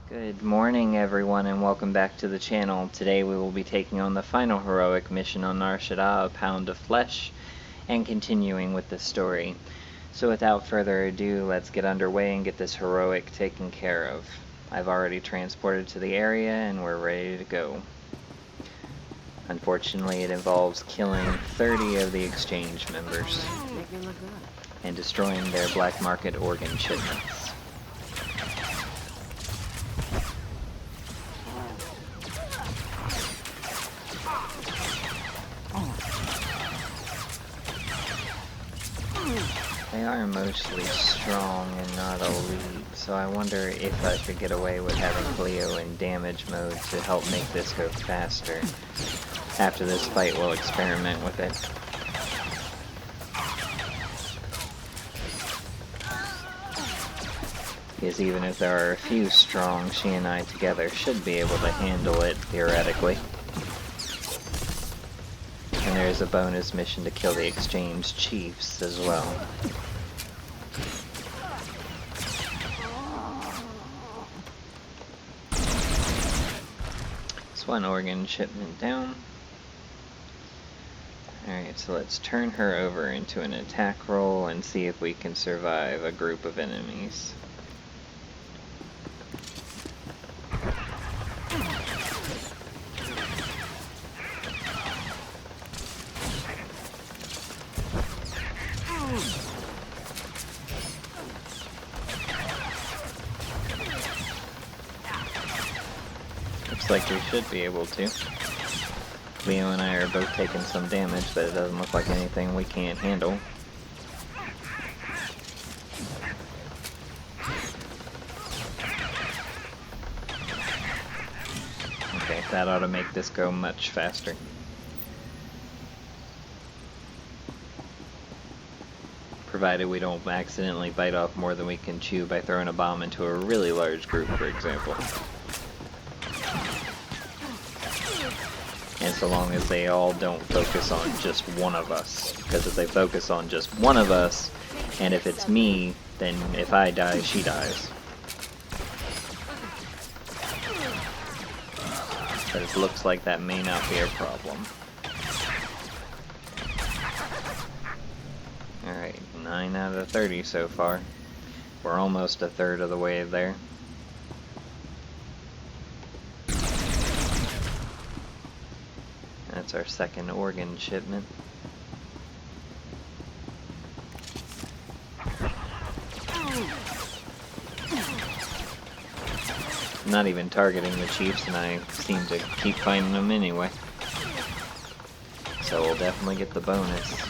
Good morning everyone and welcome back to the channel. Today we will be taking on the final heroic mission on our Shada, a pound of flesh, and continuing with the story. So without further ado, let's get underway and get this heroic taken care of. I've already transported to the area and we're ready to go. Unfortunately, it involves killing 30 of the exchange members and destroying their black market organ shipments. They are mostly strong and not elite, so I wonder if I could get away with having Cleo in damage mode to help make this go faster. After this fight, we'll experiment with it. Because even if there are a few strong, she and I together should be able to handle it, theoretically. And there is a bonus mission to kill the exchange chiefs as well. It's one organ shipment down. Alright, so let's turn her over into an attack roll and see if we can survive a group of enemies. Looks like we should be able to. Leo and I are both taking some damage, but it doesn't look like anything we can't handle. Okay, that ought to make this go much faster. Provided we don't accidentally bite off more than we can chew by throwing a bomb into a really large group, for example. And so long as they all don't focus on just one of us. Because if they focus on just one of us, and if it's me, then if I die, she dies. But it looks like that may not be a problem. Alright, 9 out of 30 so far. We're almost a third of the way there. That's our second organ shipment. I'm not even targeting the chiefs, and I seem to keep finding them anyway. So we'll definitely get the bonus.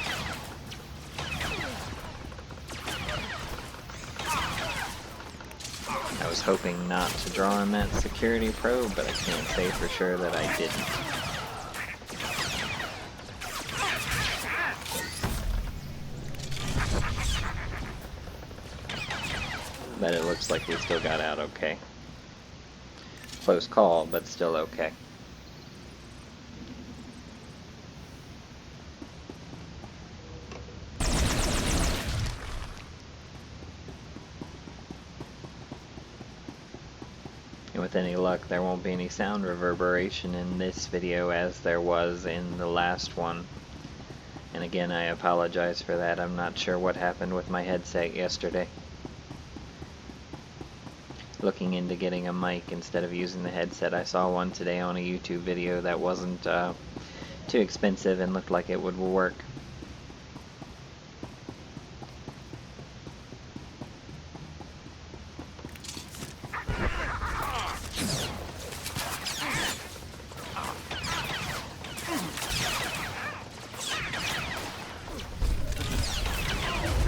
I was hoping not to draw on that security probe, but I can't say for sure that I didn't. But it looks like we still got out okay. Close call, but still okay. And with any luck, there won't be any sound reverberation in this video as there was in the last one. And again, I apologize for that. I'm not sure what happened with my headset yesterday. Looking into getting a mic instead of using the headset. I saw one today on a YouTube video that wasn't too expensive and looked like it would work.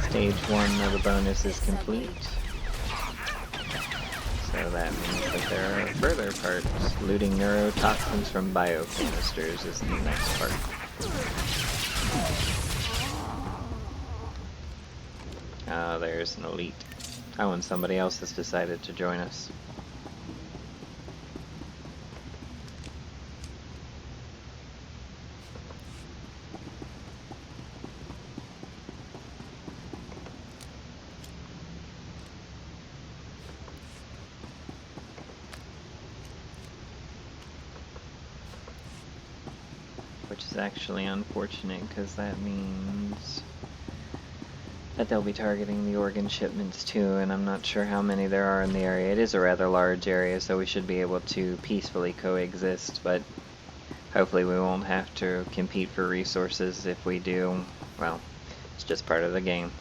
Stage 1 of the bonus is complete. So that means that there are further parts. Looting neurotoxins from biocanisters is the next part. Ah, there's an elite. Oh, and somebody else has decided to join us. is actually unfortunate, because that means that they'll be targeting the organ shipments too, and I'm not sure how many there are in the area. It is a rather large area, so we should be able to peacefully coexist, but hopefully we won't have to compete for resources. If we do, well, it's just part of the game.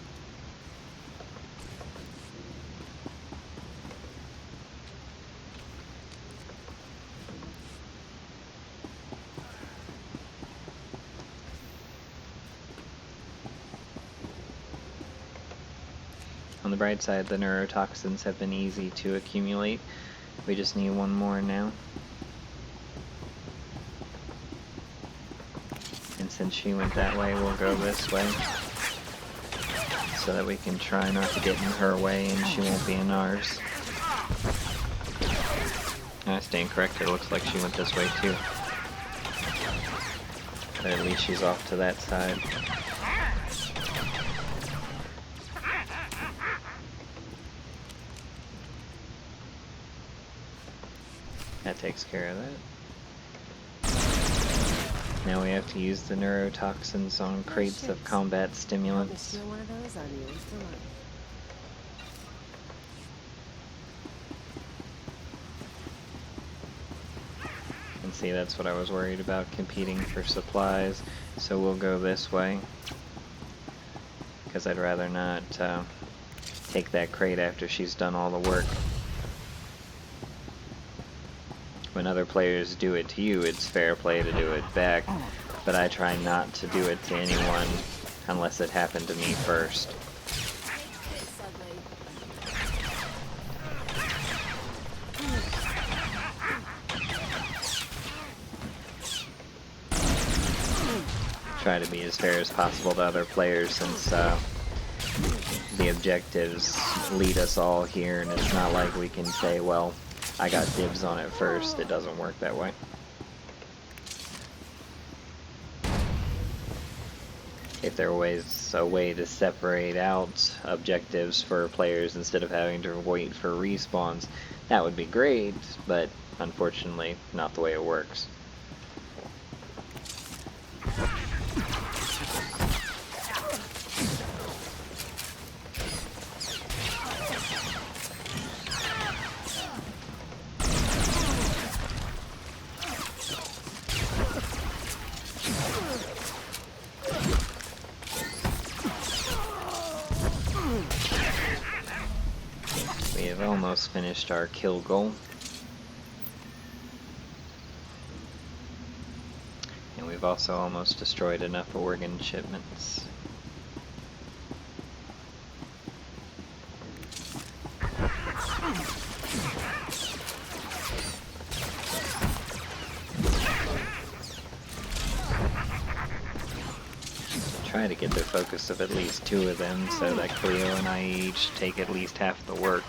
On the bright side, the neurotoxins have been easy to accumulate. We just need one more now. And since she went that way, we'll go this way, so that we can try not to get in her way and she won't be in ours. I stand corrected, it looks like she went this way too. But at least she's off to that side. That takes care of that. Now we have to use the neurotoxins on crates of combat stimulants. And see, that's what I was worried about, competing for supplies. So we'll go this way, because I'd rather not take that crate after she's done all the work. When other players do it to you, it's fair play to do it back, but I try not to do it to anyone unless it happened to me first. Try to be as fair as possible to other players, since the objectives lead us all here, and it's not like we can say, well, I got dibs on it first. It doesn't work that way. If there was a way to separate out objectives for players instead of having to wait for respawns, that would be great, but unfortunately not the way it works. We have almost finished our kill goal. And we've also almost destroyed enough organ shipments. Try to get the focus of at least 2 of them, so that Cleo and I each take at least half the work.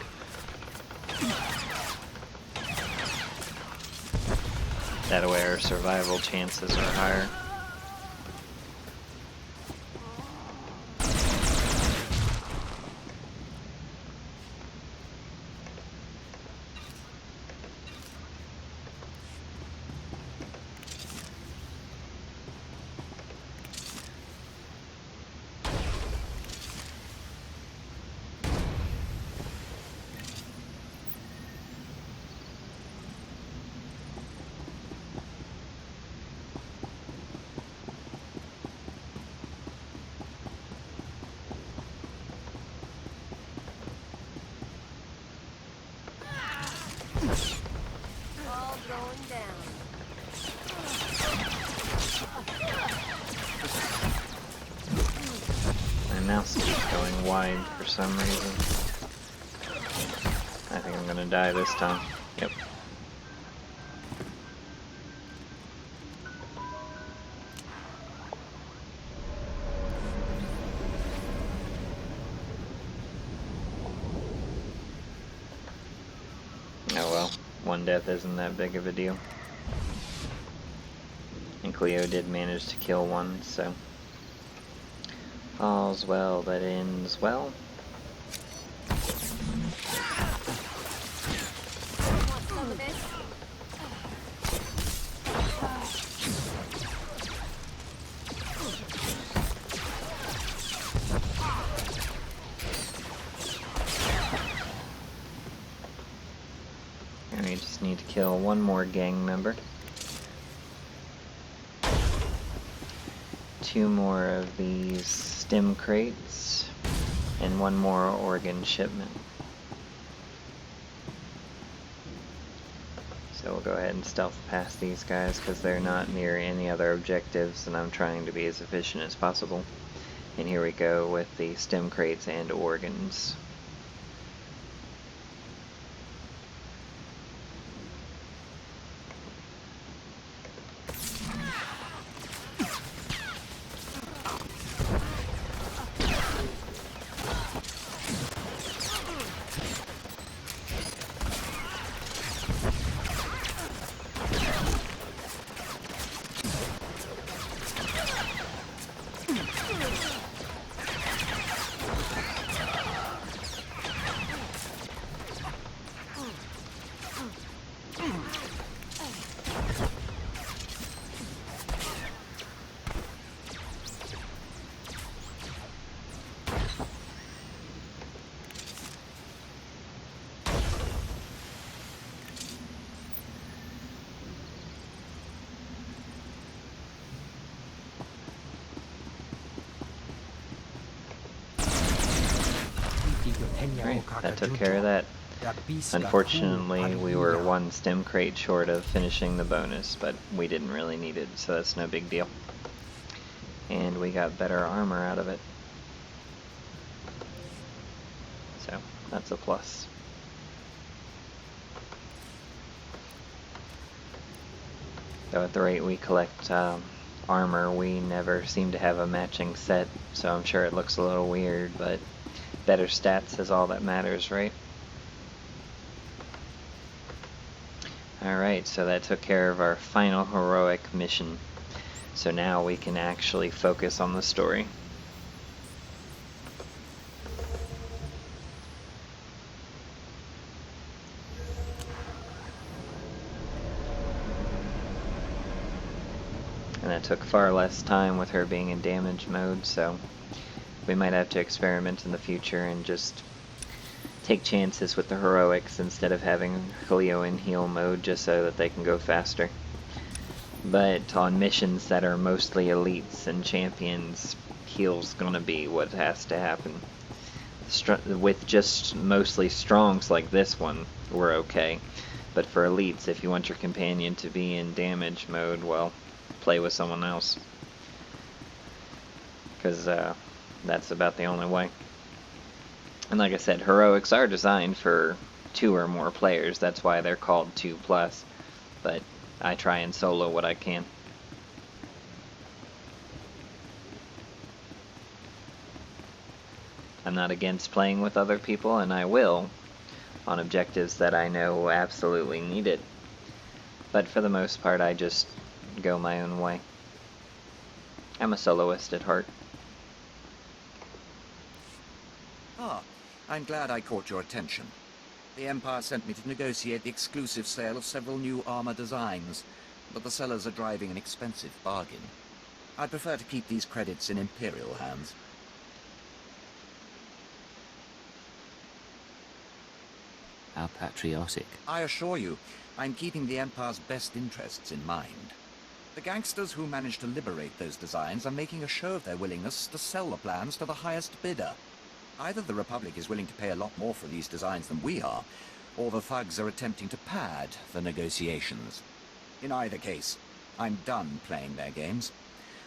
That way our survival chances are higher. All going down. My mouse keeps going wide for some reason. I think I'm gonna die this time. Yep. Oh well, one death isn't that big of a deal. And Cleo did manage to kill one, so all's well that ends well. We just need to kill one more gang member. 2 more of these stim crates, and 1 more organ shipment. So we'll go ahead and stealth past these guys because they're not near any other objectives, and I'm trying to be as efficient as possible. And here we go with the stim crates and organs. Alright, that took care of that. Unfortunately, we were 1 stim crate short of finishing the bonus, but we didn't really need it, so that's no big deal. And we got better armor out of it. So, that's a plus. So at the rate we collect armor, we never seem to have a matching set, so I'm sure it looks a little weird, but better stats is all that matters, right? Alright, so that took care of our final heroic mission. So now we can actually focus on the story. And that took far less time with her being in damage mode, so we might have to experiment in the future and just take chances with the heroics instead of having Cleo in heal mode just so that they can go faster. But on missions that are mostly elites and champions, heal's gonna be what has to happen. With just mostly strongs like this one, we're okay. But for elites, if you want your companion to be in damage mode, well, play with someone else. Because that's about the only way. And like I said, heroics are designed for 2 or more players. That's why they're called 2+. But I try and solo what I can. I'm not against playing with other people, and I will, on objectives that I know absolutely need it. But for the most part, I just go my own way. I'm a soloist at heart. Ah, I'm glad I caught your attention. The Empire sent me to negotiate the exclusive sale of several new armor designs, but the sellers are driving an expensive bargain. I'd prefer to keep these credits in Imperial hands. How patriotic. I assure you, I'm keeping the Empire's best interests in mind. The gangsters who managed to liberate those designs are making a show of their willingness to sell the plans to the highest bidder. Either the Republic is willing to pay a lot more for these designs than we are, or the thugs are attempting to pad the negotiations. In either case, I'm done playing their games.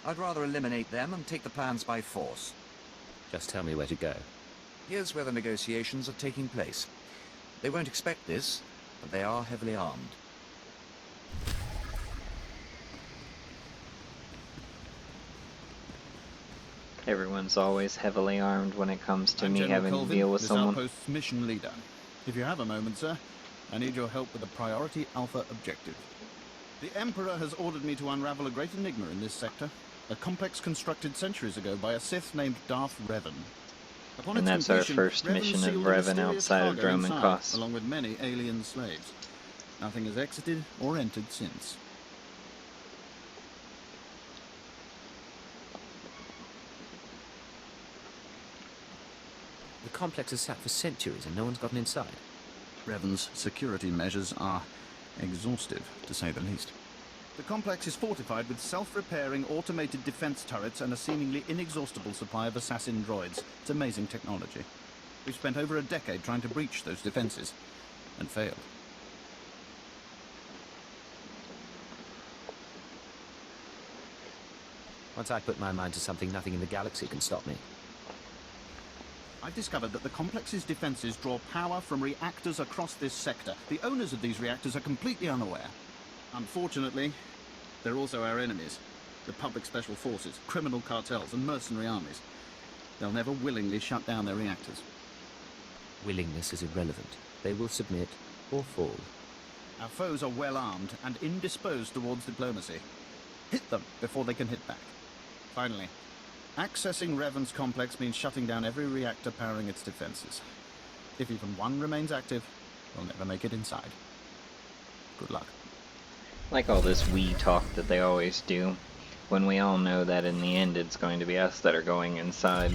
I'd rather eliminate them and take the plans by force. Just tell me where to go. Here's where the negotiations are taking place. They won't expect this, but they are heavily armed. Everyone's always heavily armed when it comes to I'm me General having Colvin, to deal with this someone. outpost's mission leader. If you have a moment, sir, I need your help with a priority Alpha objective. The Emperor has ordered me to unravel a great enigma in this sector, a complex constructed centuries ago by a Sith named Darth Revan. Upon And its that's our completion, first mission of sealed a Revan mysterious outside of cargo Dromund inside, Koss. along with many alien slaves. Nothing has exited or entered since. The complex has sat for centuries and no one's gotten inside. Revan's security measures are exhaustive, to say the least. The complex is fortified with self-repairing automated defense turrets and a seemingly inexhaustible supply of assassin droids. It's amazing technology. We've spent over a decade trying to breach those defenses, and failed. Once I put my mind to something, nothing in the galaxy can stop me. I've discovered that the complex's defenses draw power from reactors across this sector. The owners of these reactors are completely unaware. Unfortunately, they're also our enemies. The public special forces, criminal cartels, and mercenary armies. They'll never willingly shut down their reactors. Willingness is irrelevant. They will submit or fall. Our foes are well armed and indisposed towards diplomacy. Hit them before they can hit back. Finally, accessing Revan's complex means shutting down every reactor powering its defenses. If even one remains active, we'll never make it inside. Good luck. Like all this we talk that they always do, when we all know that in the end it's going to be us that are going inside.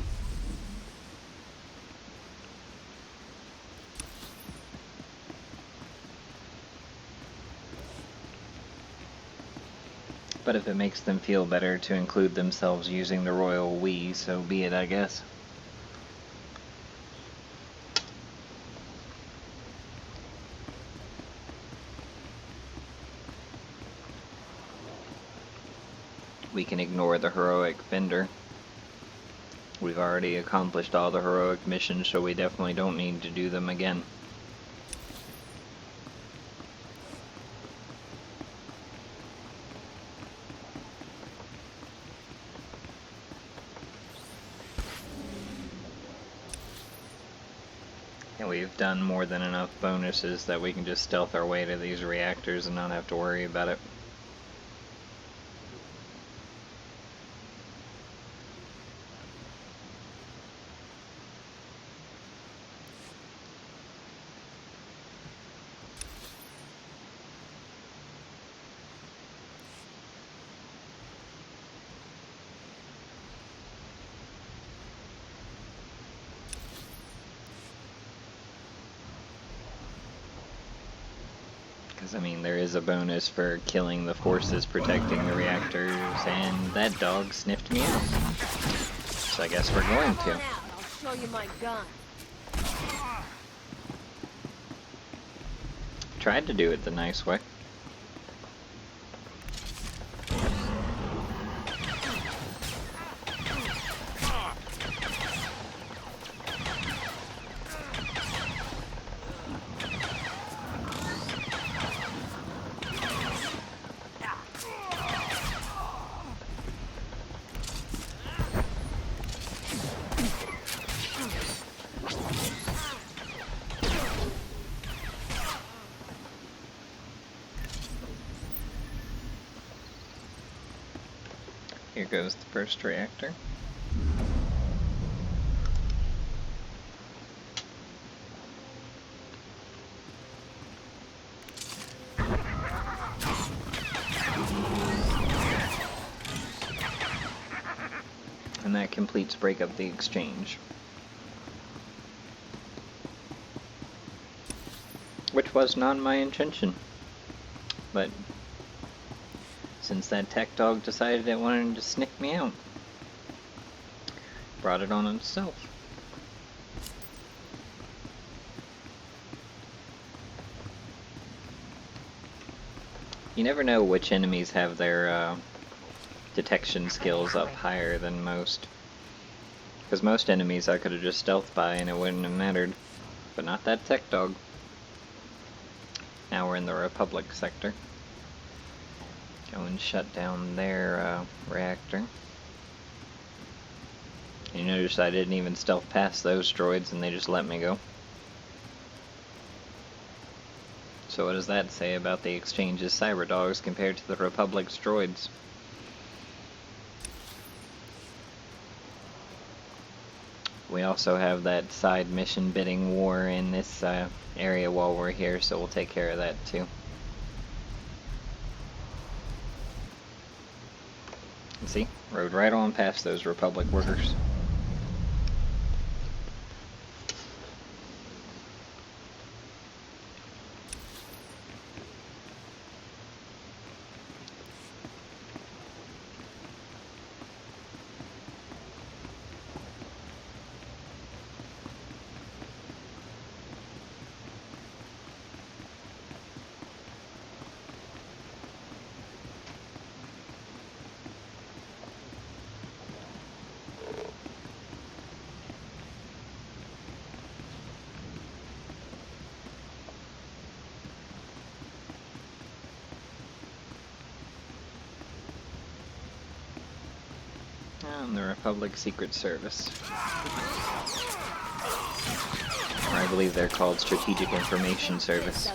But if it makes them feel better to include themselves using the royal we, so be it, I guess. We can ignore the heroic vendor. We've already accomplished all the heroic missions, so we definitely don't need to do them again. And we've done more than enough bonuses that we can just stealth our way to these reactors and not have to worry about it. Because, I mean, there is a bonus for killing the forces protecting the reactors, and that dog sniffed me out. So I guess we're going Come on to. out, I'll show you my gun. Tried to do it the nice way. Here goes the first reactor. And that completes break up the exchange. Which was not my intention. But since that tech dog decided it wanted to sniff me out, brought it on himself. You never know which enemies have their detection skills up higher than most. Because most enemies I could have just stealthed by and it wouldn't have mattered. But not that tech dog. Now we're in the Republic sector. Go and shut down their reactor. You notice I didn't even stealth past those droids and they just let me go. So what does that say about the Exchange's cyber dogs compared to the Republic's droids? We also have that side mission bidding war in this area while we're here, so we'll take care of that too. See, rode right on past those Republic workers. And the Republic Secret Service. Or I believe they're called Strategic Information Service.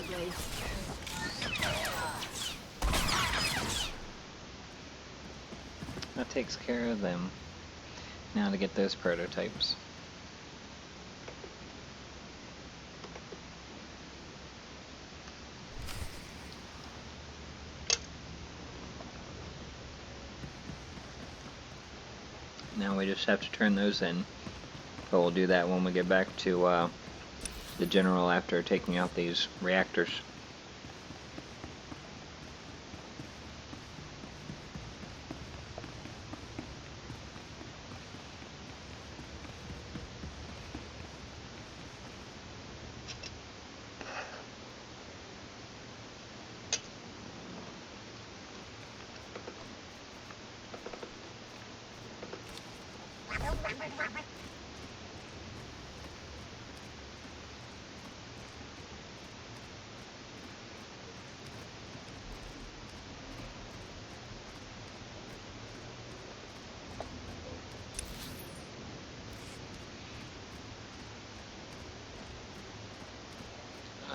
That takes care of them. Now to get those prototypes. Now we just have to turn those in. But we'll do that when we get back to the General after taking out these reactors.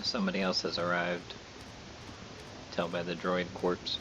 Somebody else has arrived. Tell by the droid corpse.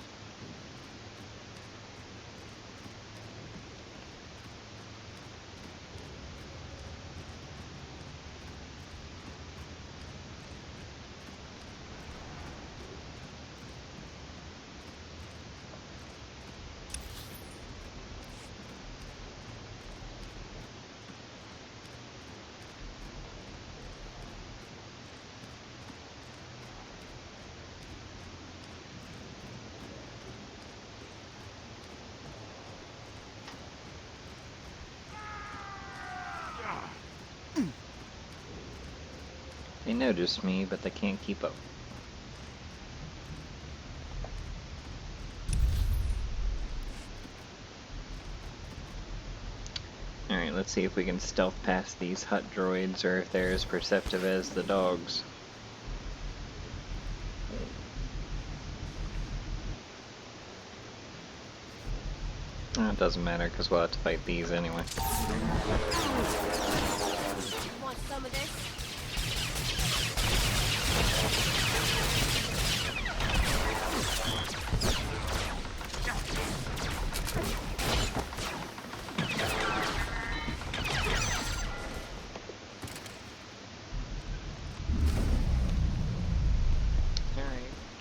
They noticed me, but they can't keep up. Alright, let's see if we can stealth past these hut droids, or if they're as perceptive as the dogs. Oh, it doesn't matter, because we'll have to fight these anyway. Want some of this?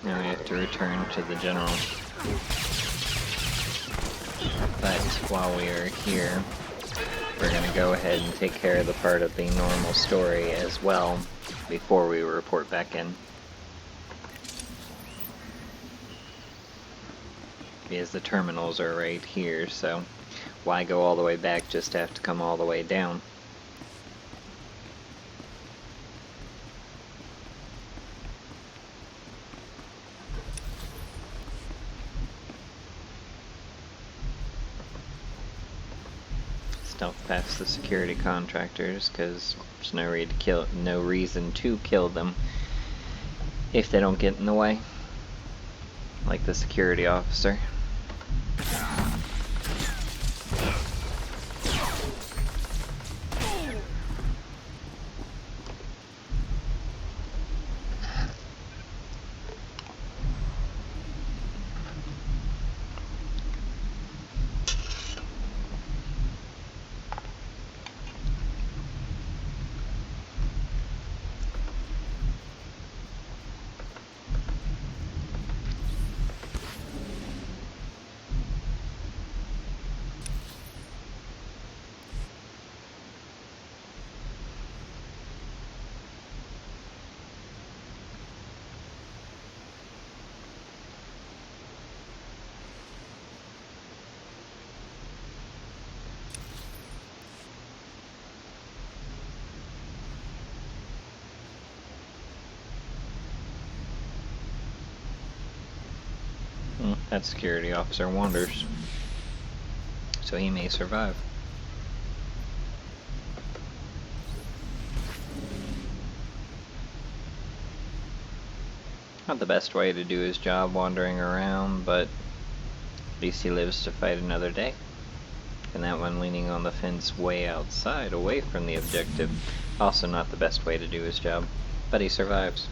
Now we have to return to the General. But while we are here, we're going to go ahead and take care of the part of the normal story as well before we report back in. Because the terminals are right here, so why go all the way back just to have to come all the way down? Stealth past the security contractors, because there's no reason to kill them if they don't get in the way, like the security officer. That security officer wanders, so he may survive. Not the best way to do his job wandering around, but at least he lives to fight another day. And that one leaning on the fence way outside, away from the objective. Also not the best way to do his job. But he survives.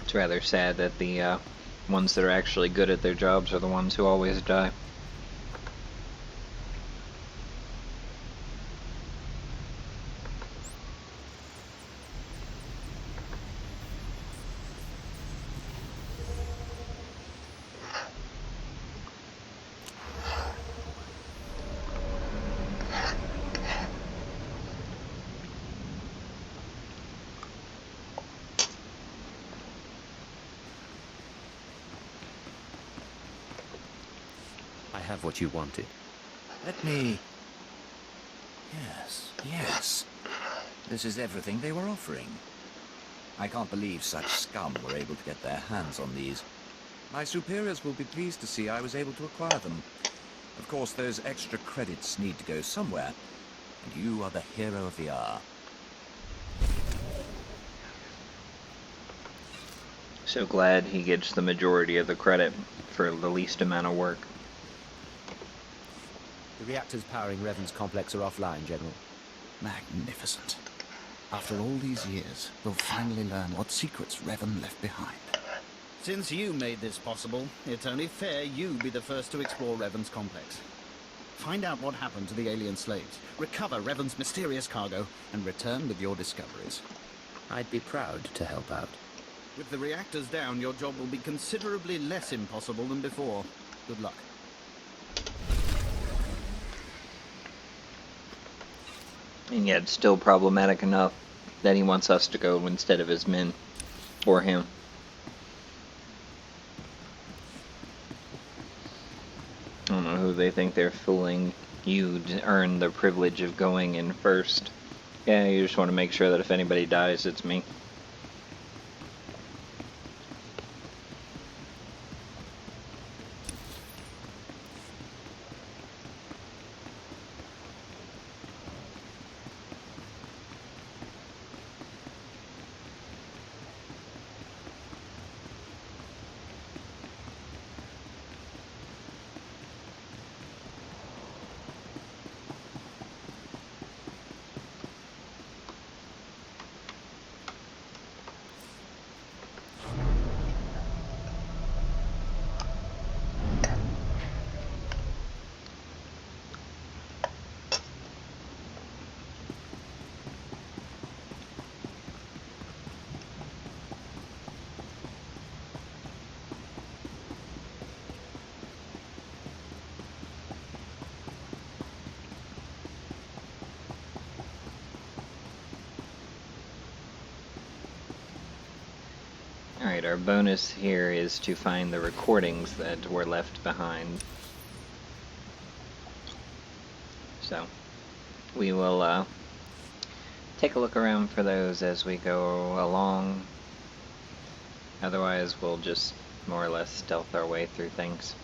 It's rather sad that the ones that are actually good at their jobs are the ones who always die. I have what you wanted. Let me... Yes, yes. This is everything they were offering. I can't believe such scum were able to get their hands on these. My superiors will be pleased to see I was able to acquire them. Of course, those extra credits need to go somewhere, and you are the hero of the hour. So glad he gets the majority of the credit for the least amount of work. The reactors powering Revan's complex are offline, General. Magnificent. After all these years, we'll finally learn what secrets Revan left behind. Since you made this possible, it's only fair you be the first to explore Revan's complex. Find out what happened to the alien slaves, recover Revan's mysterious cargo, and return with your discoveries. I'd be proud to help out. With the reactors down, your job will be considerably less impossible than before. Good luck. And yet still problematic enough that he wants us to go instead of his men. Or him. I don't know who they think they're fooling. You earn the privilege of going in first. Yeah, you just want to make sure that if anybody dies, it's me. Alright, our bonus here is to find the recordings that were left behind. So, we will take a look around for those as we go along. Otherwise, we'll just more or less stealth our way through things.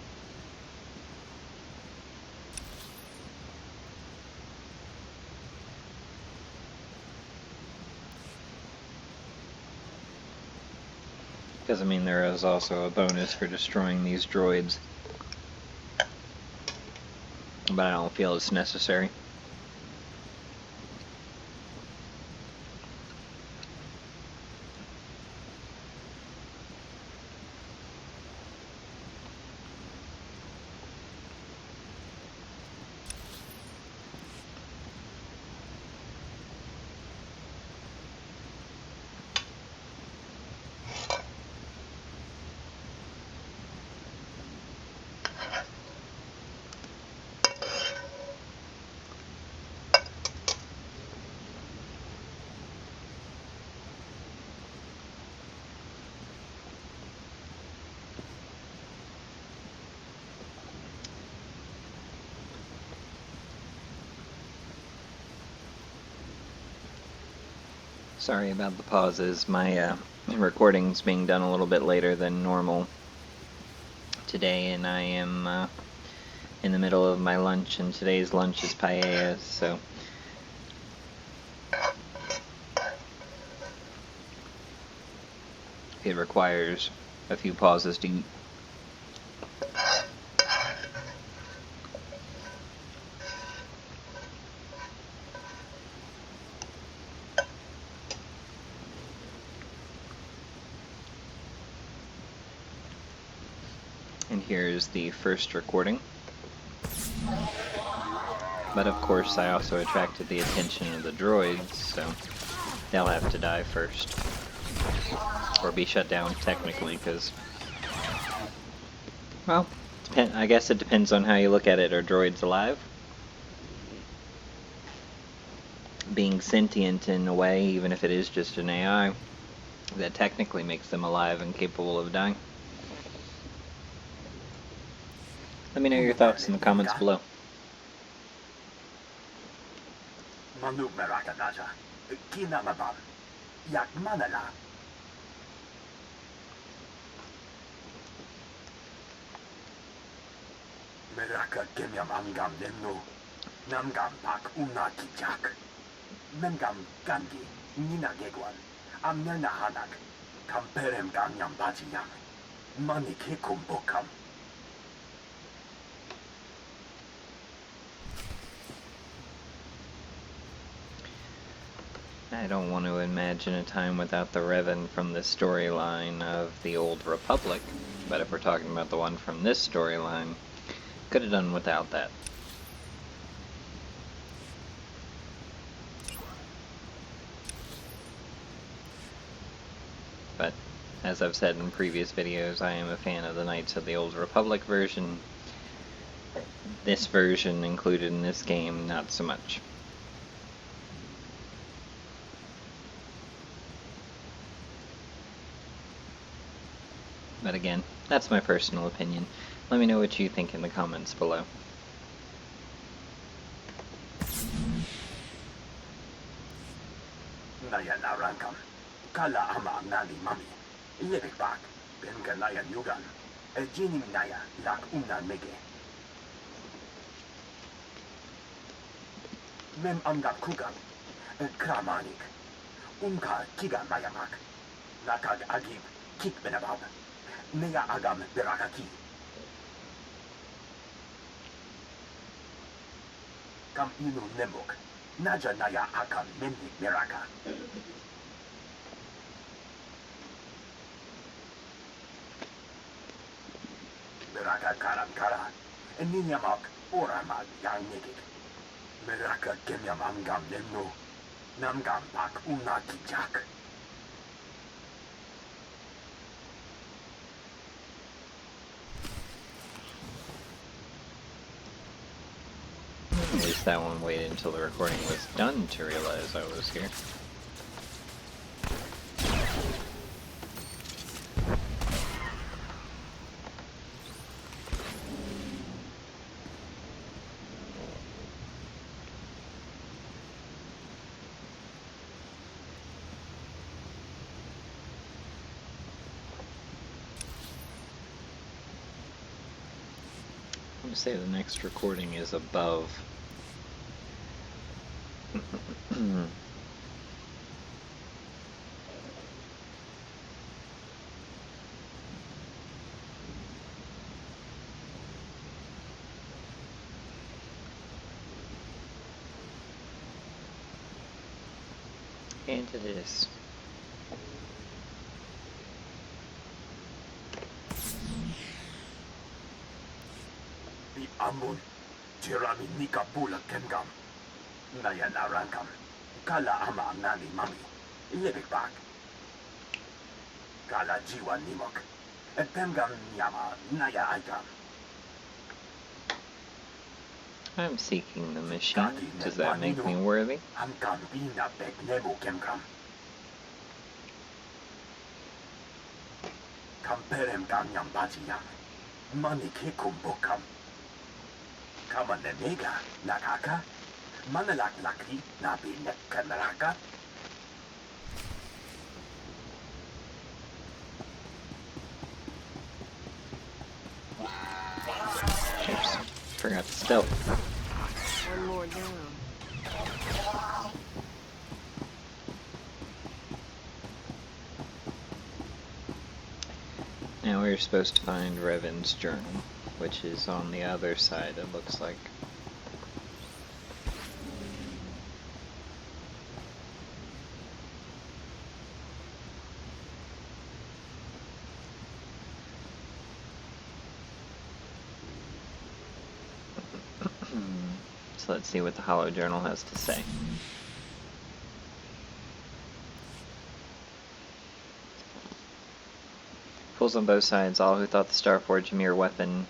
Because, I mean, there is also a bonus for destroying these droids. But I don't feel it's necessary. Sorry about the pauses. My recording's being done a little bit later than normal today, and I am in the middle of my lunch, and today's lunch is paella, so it requires a few pauses to eat. And here's the first recording. But of course I also attracted the attention of the droids, so they'll have to die first. Or be shut down, technically, because... well, I guess it depends on how you look at it. Are droids alive? Being sentient in a way, even if it is just an AI, that technically makes them alive and capable of dying. Let me know your thoughts in the comments below. Manu meraka daja, kina mabam, yak manala. Meraka kemyam amgam lemno, namgam pak una kijak. Mengam gangi, nina gegwan, amnena hanak, kamperem ganyam bajiyam, mani kekum bokam. I don't want to imagine a time without the Revan from the storyline of the Old Republic, but if we're talking about the one from this storyline, could have done without that. But, as I've said in previous videos, I am a fan of the Knights of the Old Republic version. This version included in this game, not so much. But again, that's my personal opinion. Let me know what you think in the comments below. Naya narangam, kala ama nani mami, lebek bak, benga naya yugan, jinim naya lak una mege. Mem amgap kugan, kramanik, umka kiga mayamak, nakag agib, kik benabab, nea agam berakaki. Kam inu nemok, naja naya akan memnik meraka. Meraka karam kara, ninyamak oramak yang nekik. Meraka kemyam amgam lemno, namgam pak una kijak. At least that one waited until the recording was done to realize I was here. I'm going to say the next recording is above. And it is. Di amun, tirami nika bula kengam. Naya narangam, kala ama nani mami, lebek bak. Kala jiwa nimok, pengam nyama naya agam. I'm seeking the machine. Does that make me worthy? Amkam bina bek nemo kemkam. Kamperem ganyam bajiyam, mani kekum bokam. Kama nemega, nakaka, manalak lakri, nabi nekkanaraka. Oops. Forgot to stealth. One more down. supposed to find Revan's journal, which is on the other side, it looks like. So let's see what the Hollow Journal has to say. Fools on both sides, all who thought the Starforge a mere weapon.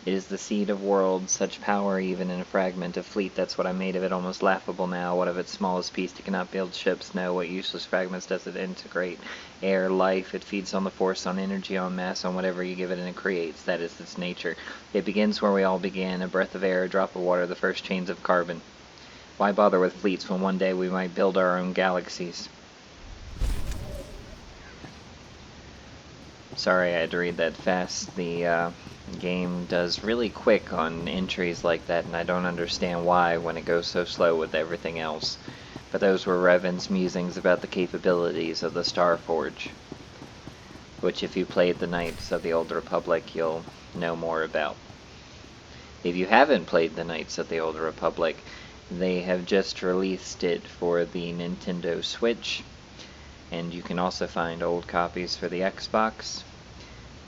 It is the seed of worlds, such power even in a fragment of fleet, that's what I made of it, almost laughable now. What of its smallest piece it cannot build ships? No, what useless fragments does it integrate? Air, life, it feeds on the force, on energy, on mass, on whatever you give it, and it creates. That is its nature. It begins where we all began, a breath of air, a drop of water, the first chains of carbon. Why bother with fleets when one day we might build our own galaxies? Sorry I had to read that fast. The game does really quick on entries like that, and I don't understand why when it goes so slow with everything else. But those were Revan's musings about the capabilities of the Starforge, which if you played the Knights of the Old Republic, you'll know more about. If you haven't played the Knights of the Old Republic, they have just released it for the Nintendo Switch, and you can also find old copies for the Xbox.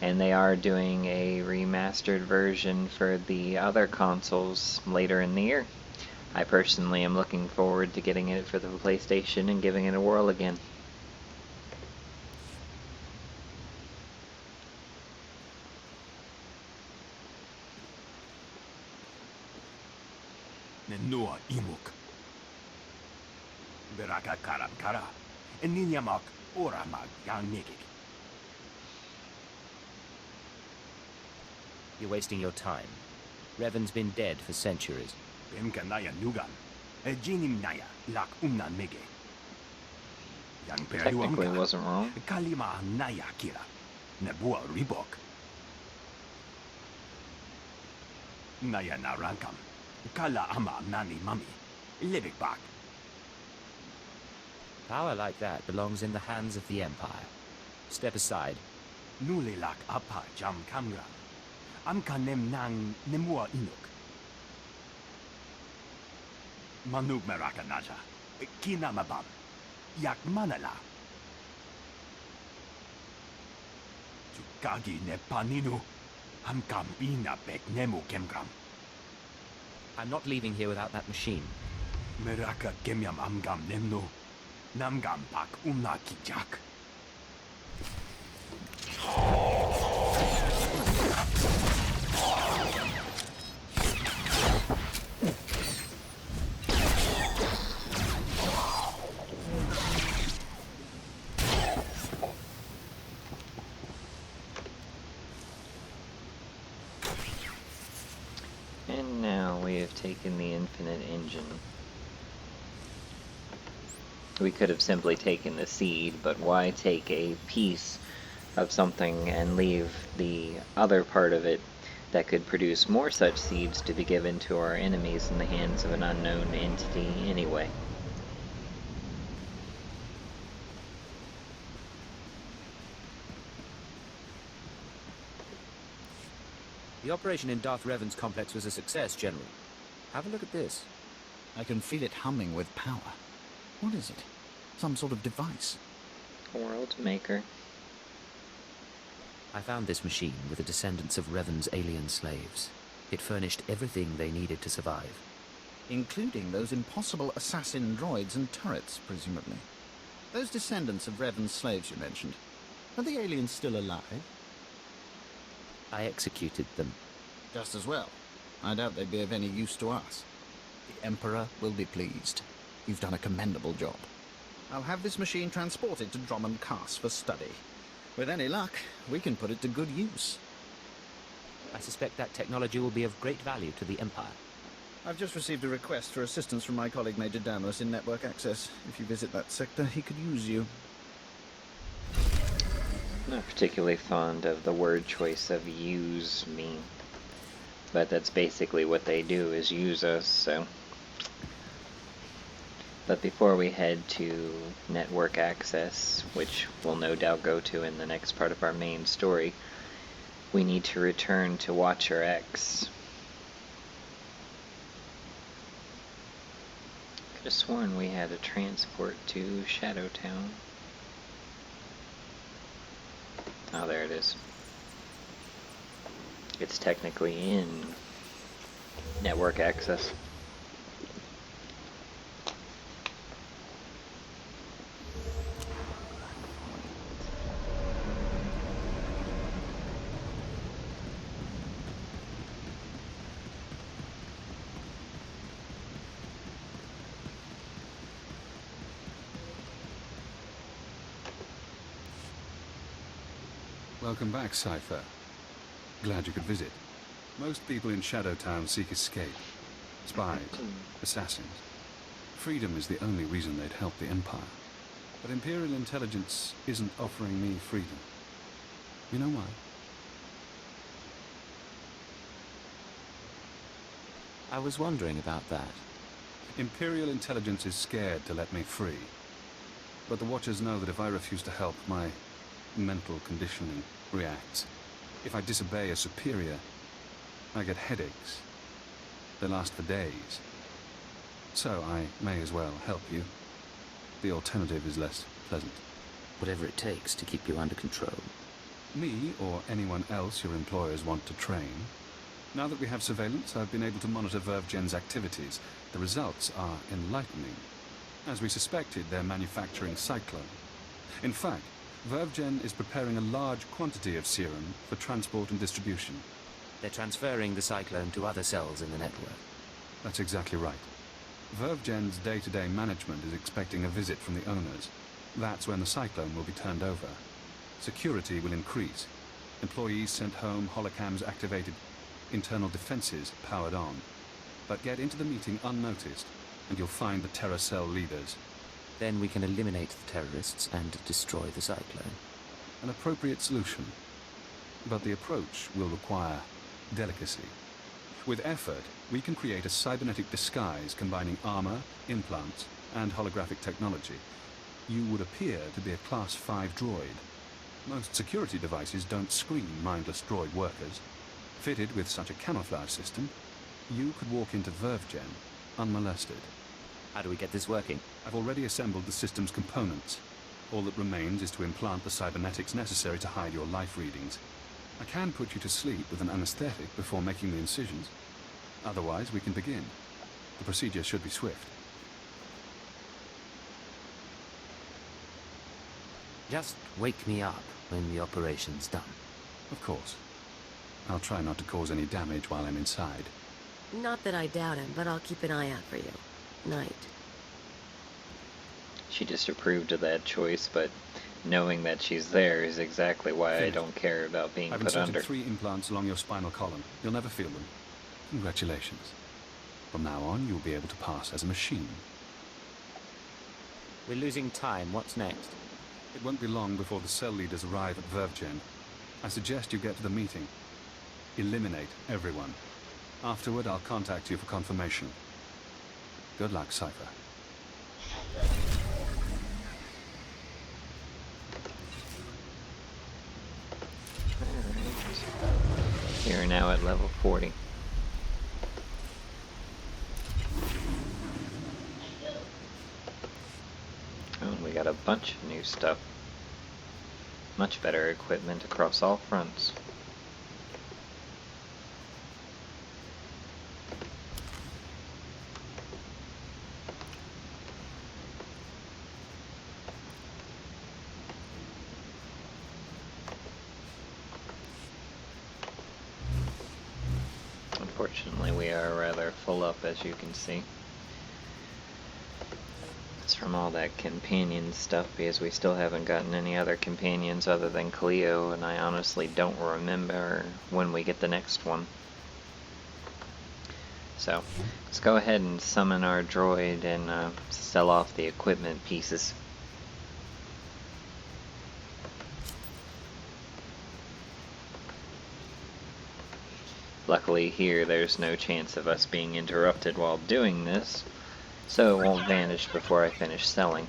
And they are doing a remastered version for the other consoles later in the year. I personally am looking forward to getting it for the PlayStation and giving it a whirl again. Nenua imuk. Beraka karam kara. Eninyamak oramag yang nikik. You're wasting your time. Revan's been dead for centuries. Bemkanaya nugan. Ejinim naya lak umnan mege. Yang Technically wasn't wrong. Kalima naya kira. Nebua ribok. Naya narankam. Kala ama nani mami. Livik bak. Power like that belongs in the hands of the Empire. Step aside. Nulilak apa jam kamra. Amka nem nang nemua inuk. Manug meraka naja. Kinamabam. Yak manala. Tukagi ne paninu. Amkam bina bek nemu kemgram. I'm not leaving here without that machine. Meraka kemyam amgam nemno. Namgam pak umna kijak. And now we have taken the infinite engine. We could have simply taken the seed, but why take a piece of something and leave the other part of it that could produce more such seeds to be given to our enemies in the hands of an unknown entity anyway? The operation in Darth Revan's complex was a success, General. Have a look at this. I can feel it humming with power. What is it? Some sort of device? World Maker. I found this machine with the descendants of Revan's alien slaves. It furnished everything they needed to survive. Including those impossible assassin droids and turrets, presumably. Those descendants of Revan's slaves you mentioned. Are the aliens still alive? I executed them. Just as well. I doubt they'd be of any use to us. The Emperor will be pleased. You've done a commendable job. I'll have this machine transported to Drummond Cass for study. With any luck, we can put it to good use. I suspect that technology will be of great value to the Empire. I've just received a request for assistance from my colleague Major Danos in network access. If you visit that sector, he could use you. Not particularly fond of the word choice of use me. But that's basically what they do, is use us, so... But before we head to network access, which we'll no doubt go to in the next part of our main story, we need to return to Watcher X. Could have sworn we had a transport to Shadowtown. Oh, there it is. It's technically in network access. Welcome back, Cypher. Glad you could visit. Most people in Shadowtown seek escape. Spies, assassins. Freedom is the only reason they'd help the Empire. But Imperial intelligence isn't offering me freedom. You know why? I was wondering about that. Imperial intelligence is scared to let me free. But the Watchers know that if I refuse to help, my mental conditioning reacts. If I disobey a superior, I get headaches. They last for days. So I may as well help you. The alternative is less pleasant. Whatever it takes to keep you under control. Me, or anyone else your employers want to train. Now that we have surveillance, I've been able to monitor VervGen's activities. The results are enlightening. As we suspected, they're manufacturing Cyclone. In fact, VervGen is preparing a large quantity of serum for transport and distribution. They're transferring the Cyclone to other cells in the network. That's exactly right. VervGen's day-to-day management is expecting a visit from the owners. That's when the Cyclone will be turned over. Security will increase. Employees sent home, holocams activated, internal defenses powered on. But get into the meeting unnoticed, and you'll find the Terror Cell leaders. Then we can eliminate the terrorists and destroy the Cyclone. An appropriate solution. But the approach will require delicacy. With effort, we can create a cybernetic disguise combining armor, implants, and holographic technology. You would appear to be a Class 5 droid. Most security devices don't screen mindless droid workers. Fitted with such a camouflage system, you could walk into VervGen unmolested. How do we get this working? I've already assembled the system's components. All that remains is to implant the cybernetics necessary to hide your life readings. I can put you to sleep with an anesthetic before making the incisions. Otherwise, we can begin. The procedure should be swift. Just wake me up when the operation's done. Of course. I'll try not to cause any damage while I'm inside. Not that I doubt him, but I'll keep an eye out for you. Night. She disapproved of that choice, but knowing that she's there is exactly why I don't care about being I've put inserted under. 3 implants along your spinal column. You'll never feel them. Congratulations. From now on, you'll be able to pass as a machine. We're losing time. What's next? It won't be long before the cell leaders arrive at VervGen. I suggest you get to the meeting. Eliminate everyone. Afterward, I'll contact you for confirmation. Good luck, Cypher. Alright. You're now at level 40. Oh, and we got a bunch of new stuff. Much better equipment across all fronts. Unfortunately, we are rather full up, as you can see. It's from all that companion stuff, because we still haven't gotten any other companions other than Cleo, and I honestly don't remember when we get the next one. So, let's go ahead and summon our droid and sell off the equipment pieces. Luckily here, there's no chance of us being interrupted while doing this, so it won't vanish before I finish selling.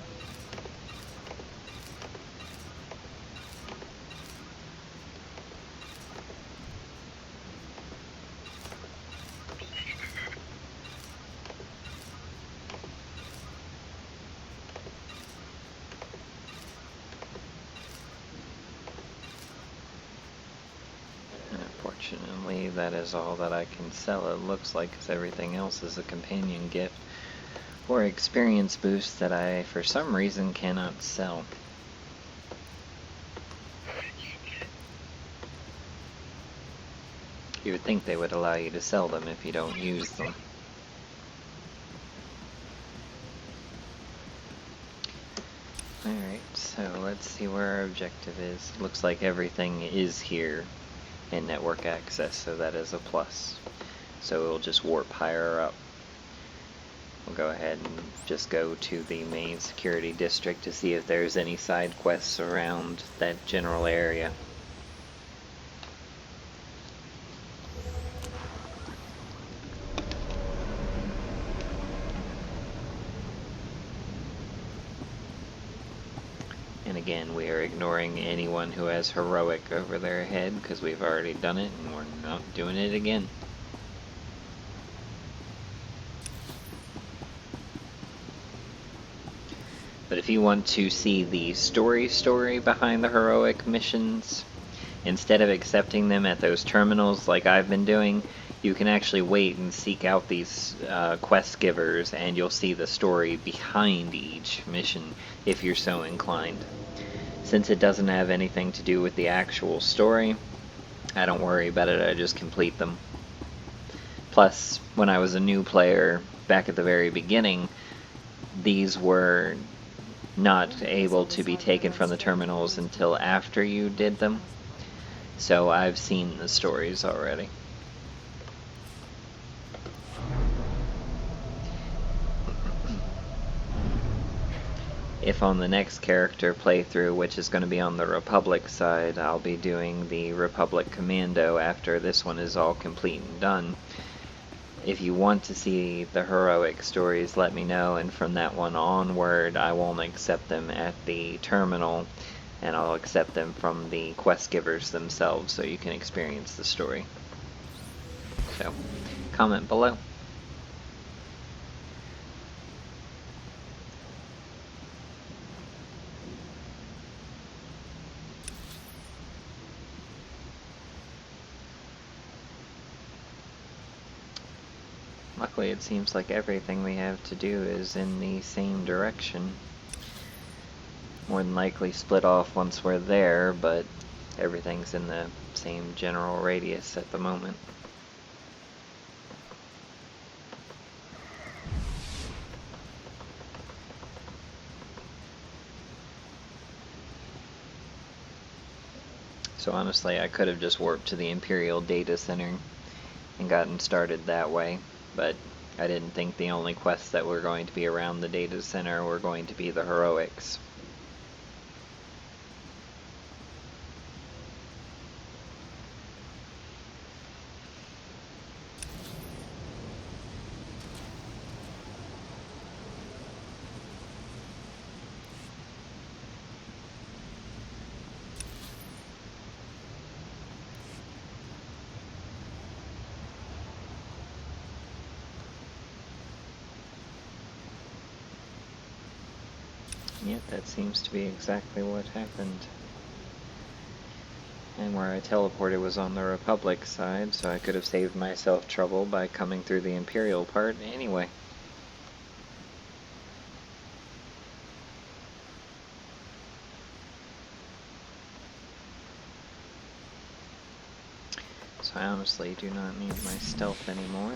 Unfortunately, that is all that I can sell, it looks like, because everything else is a companion gift or experience boost that I, for some reason, cannot sell. You would think they would allow you to sell them if you don't use them. Alright, so let's see where our objective is. Looks like everything is here in network access, so that is a plus. So we'll just warp higher up. We'll go ahead and just go to the main security district to see if there's any side quests around that general area. And again, we are ignoring anyone who has heroic over their head because we've already done it and we're not doing it again. But if you want to see the story behind the heroic missions, instead of accepting them at those terminals like I've been doing, you can actually wait and seek out these quest givers, and you'll see the story behind each mission if you're so inclined. Since it doesn't have anything to do with the actual story, I don't worry about it, I just complete them. Plus, when I was a new player back at the very beginning, these were not able to be taken from the terminals until after you did them. So I've seen the stories already. If on the next character playthrough, which is going to be on the Republic side, I'll be doing the Republic Commando after this one is all complete and done. If you want to see the heroic stories, let me know, and from that one onward, I won't accept them at the terminal, and I'll accept them from the quest givers themselves so you can experience the story. So, comment below. Luckily, it seems like everything we have to do is in the same direction. More than likely split off once we're there, but everything's in the same general radius at the moment. So honestly, I could have just warped to the Imperial Data Center and gotten started that way, but I didn't think the only quests that were going to be around the data center were going to be the heroics. Yep, that seems to be exactly what happened. And where I teleported was on the Republic side, so I could have saved myself trouble by coming through the Imperial part anyway. So I honestly do not need my stealth anymore.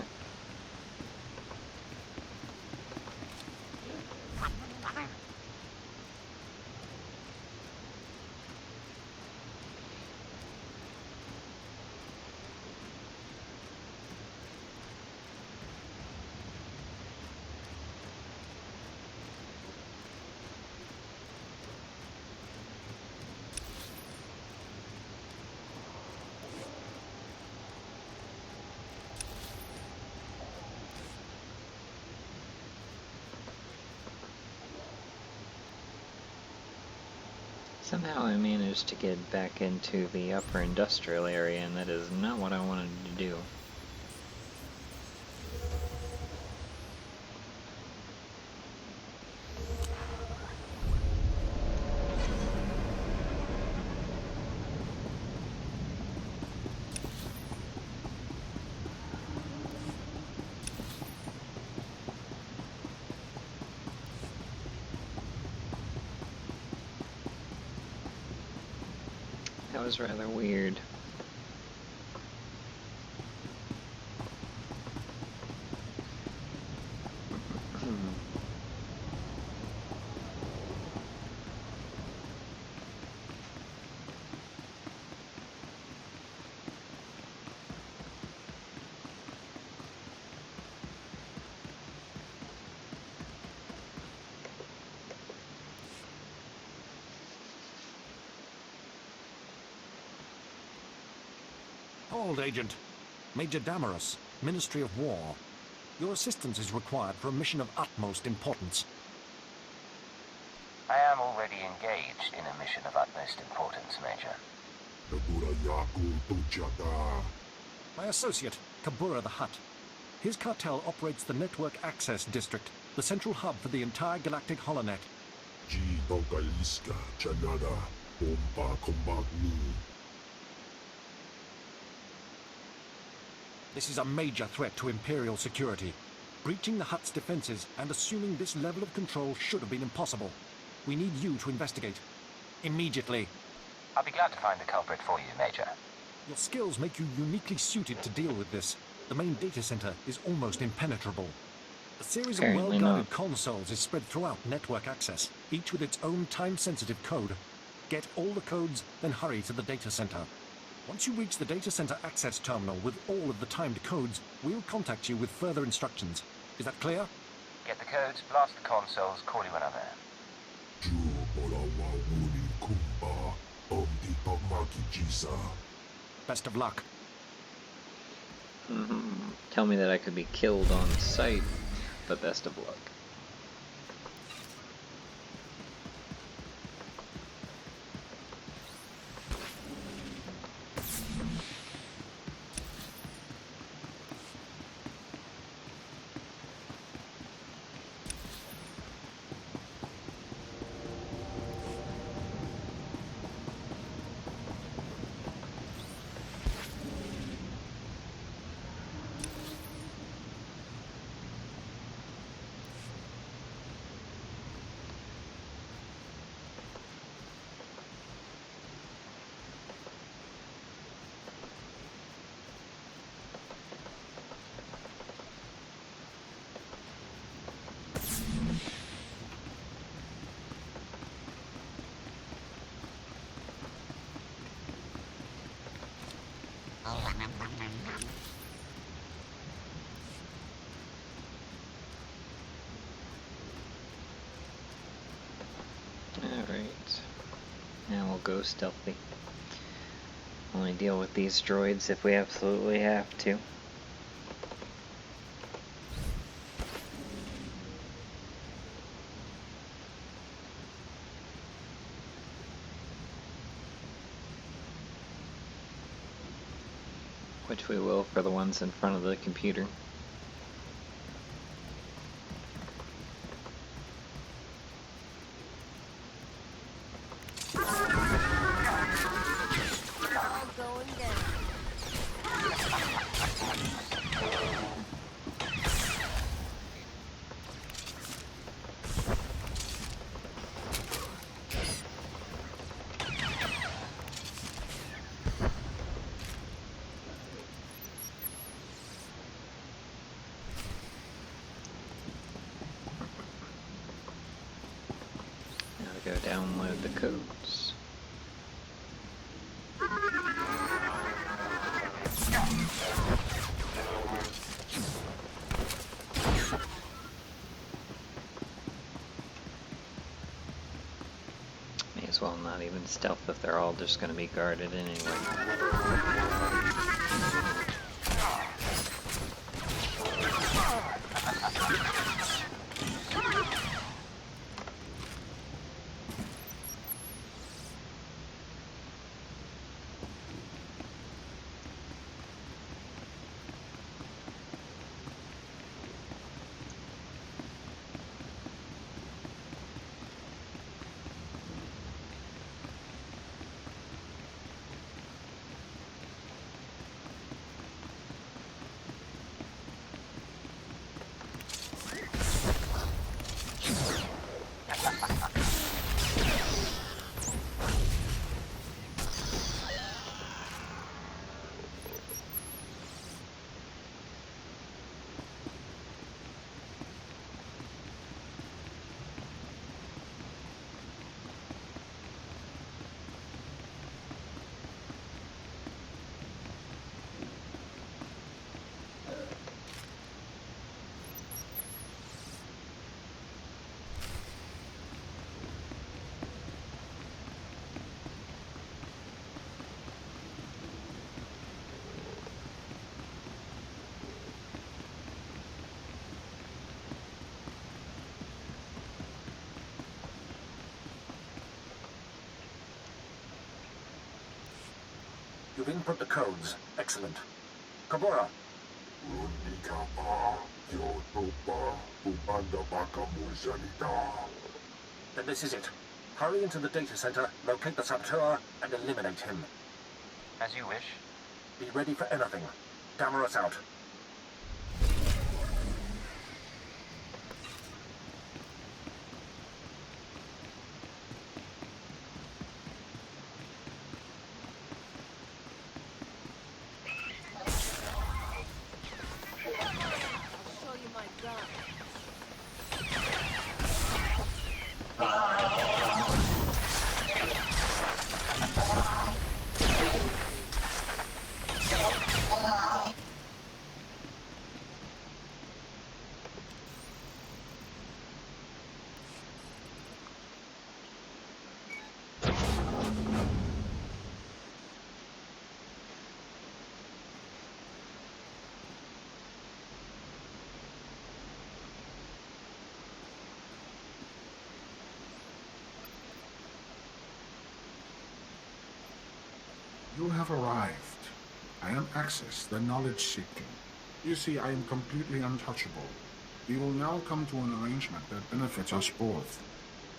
Somehow I managed to get back into the upper industrial area, and that is not what I wanted to do. That was rather weird. Hold, Agent. Major Damaris, Ministry of War. Your assistance is required for a mission of utmost importance. I am already engaged in a mission of utmost importance, Major. My associate, Kabura the Hutt. His cartel operates the Network Access District, the central hub for the entire galactic holonet. This is a major threat to Imperial security. Breaching the Hutt's defenses and assuming this level of control should have been impossible. We need you to investigate. Immediately. I'll be glad to find the culprit for you, Major. Your skills make you uniquely suited to deal with this. The main data center is almost impenetrable. A series of Apparently well-guarded not. consoles is spread throughout network access, each with its own time-sensitive code. Get all the codes, then hurry to the data center. Once you reach the data center access terminal with all of the timed codes, we'll contact you with further instructions. Is that clear? Get the codes, blast the consoles, call you when I'm there. Best of luck. Tell me that I could be killed on sight, but best of luck. Alright. Now we'll go stealthy. Only deal with these droids if we absolutely have to. Which we will for the ones in front of the computer. All going down. Now to go download the codes. May as well not even stealth if they're all just going to be guarded anyway. You've input the codes. Excellent. Kabura. Then this is it. Hurry into the data center, locate the saboteur, and eliminate him. As you wish. Be ready for anything. Damaris out. Show you my gun. You have arrived. I am Axis, the knowledge seeking. You see, I am completely untouchable. We will now come to an arrangement that benefits us both.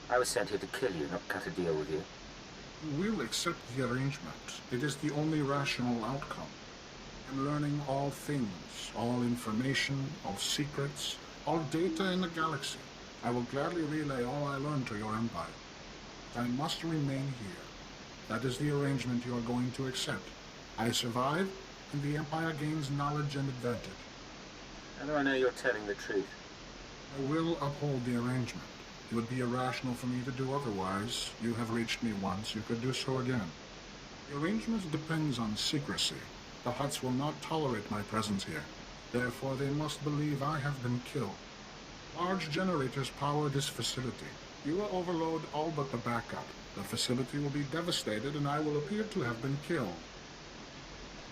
I was sent here to kill you, not cut a deal with you. You will accept the arrangement. It is the only rational outcome. I am learning all things, all information, all secrets, all data in the galaxy. I will gladly relay all I learned to your empire. But I must remain here. That is the arrangement you are going to accept. I survive, and the Empire gains knowledge and advantage. How do I know you're telling the truth? I will uphold the arrangement. It would be irrational for me to do otherwise. You have reached me once, you could do so again. The arrangement depends on secrecy. The Hutts will not tolerate my presence here. Therefore, they must believe I have been killed. Large generators power this facility. You will overload all but the backup. The facility will be devastated, and I will appear to have been killed.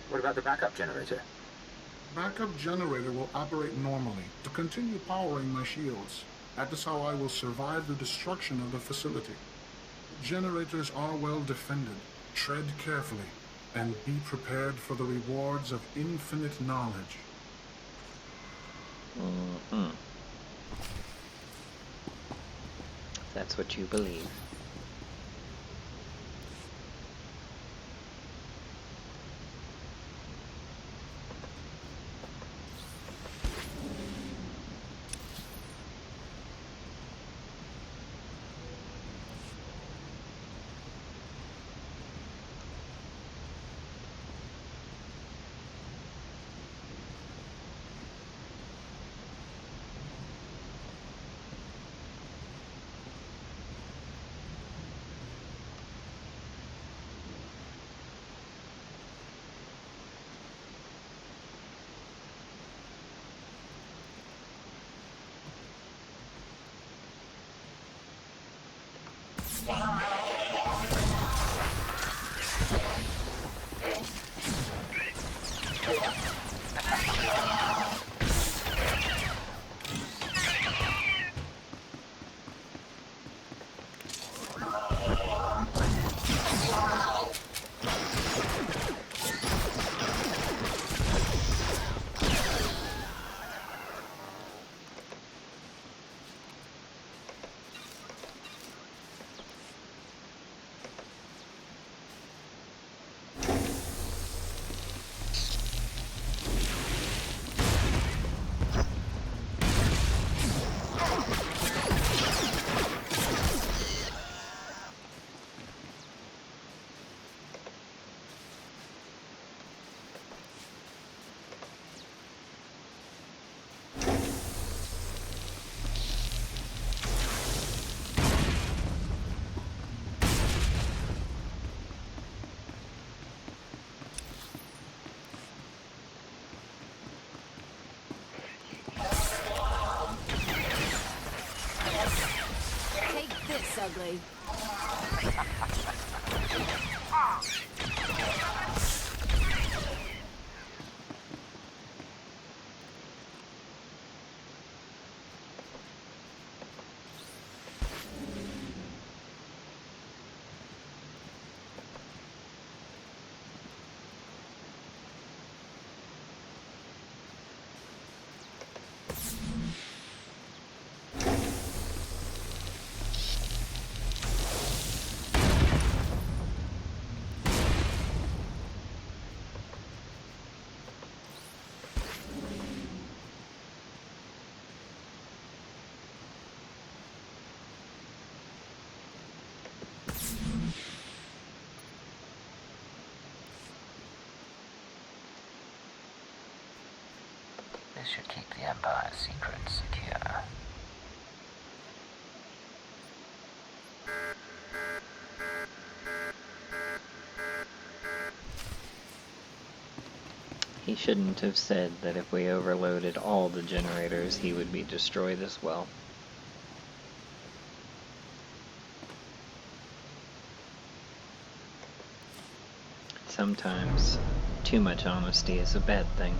What about the backup generator? Backup generator will operate normally to continue powering my shields. That is how I will survive the destruction of the facility. Generators are well defended. Tread carefully, and be prepared for the rewards of infinite knowledge. Mm-hmm. That's what you believe. Take this, ugly. This should keep the Empire's secrets secure. He shouldn't have said that if we overloaded all the generators, he would be destroyed as well. Sometimes, too much honesty is a bad thing.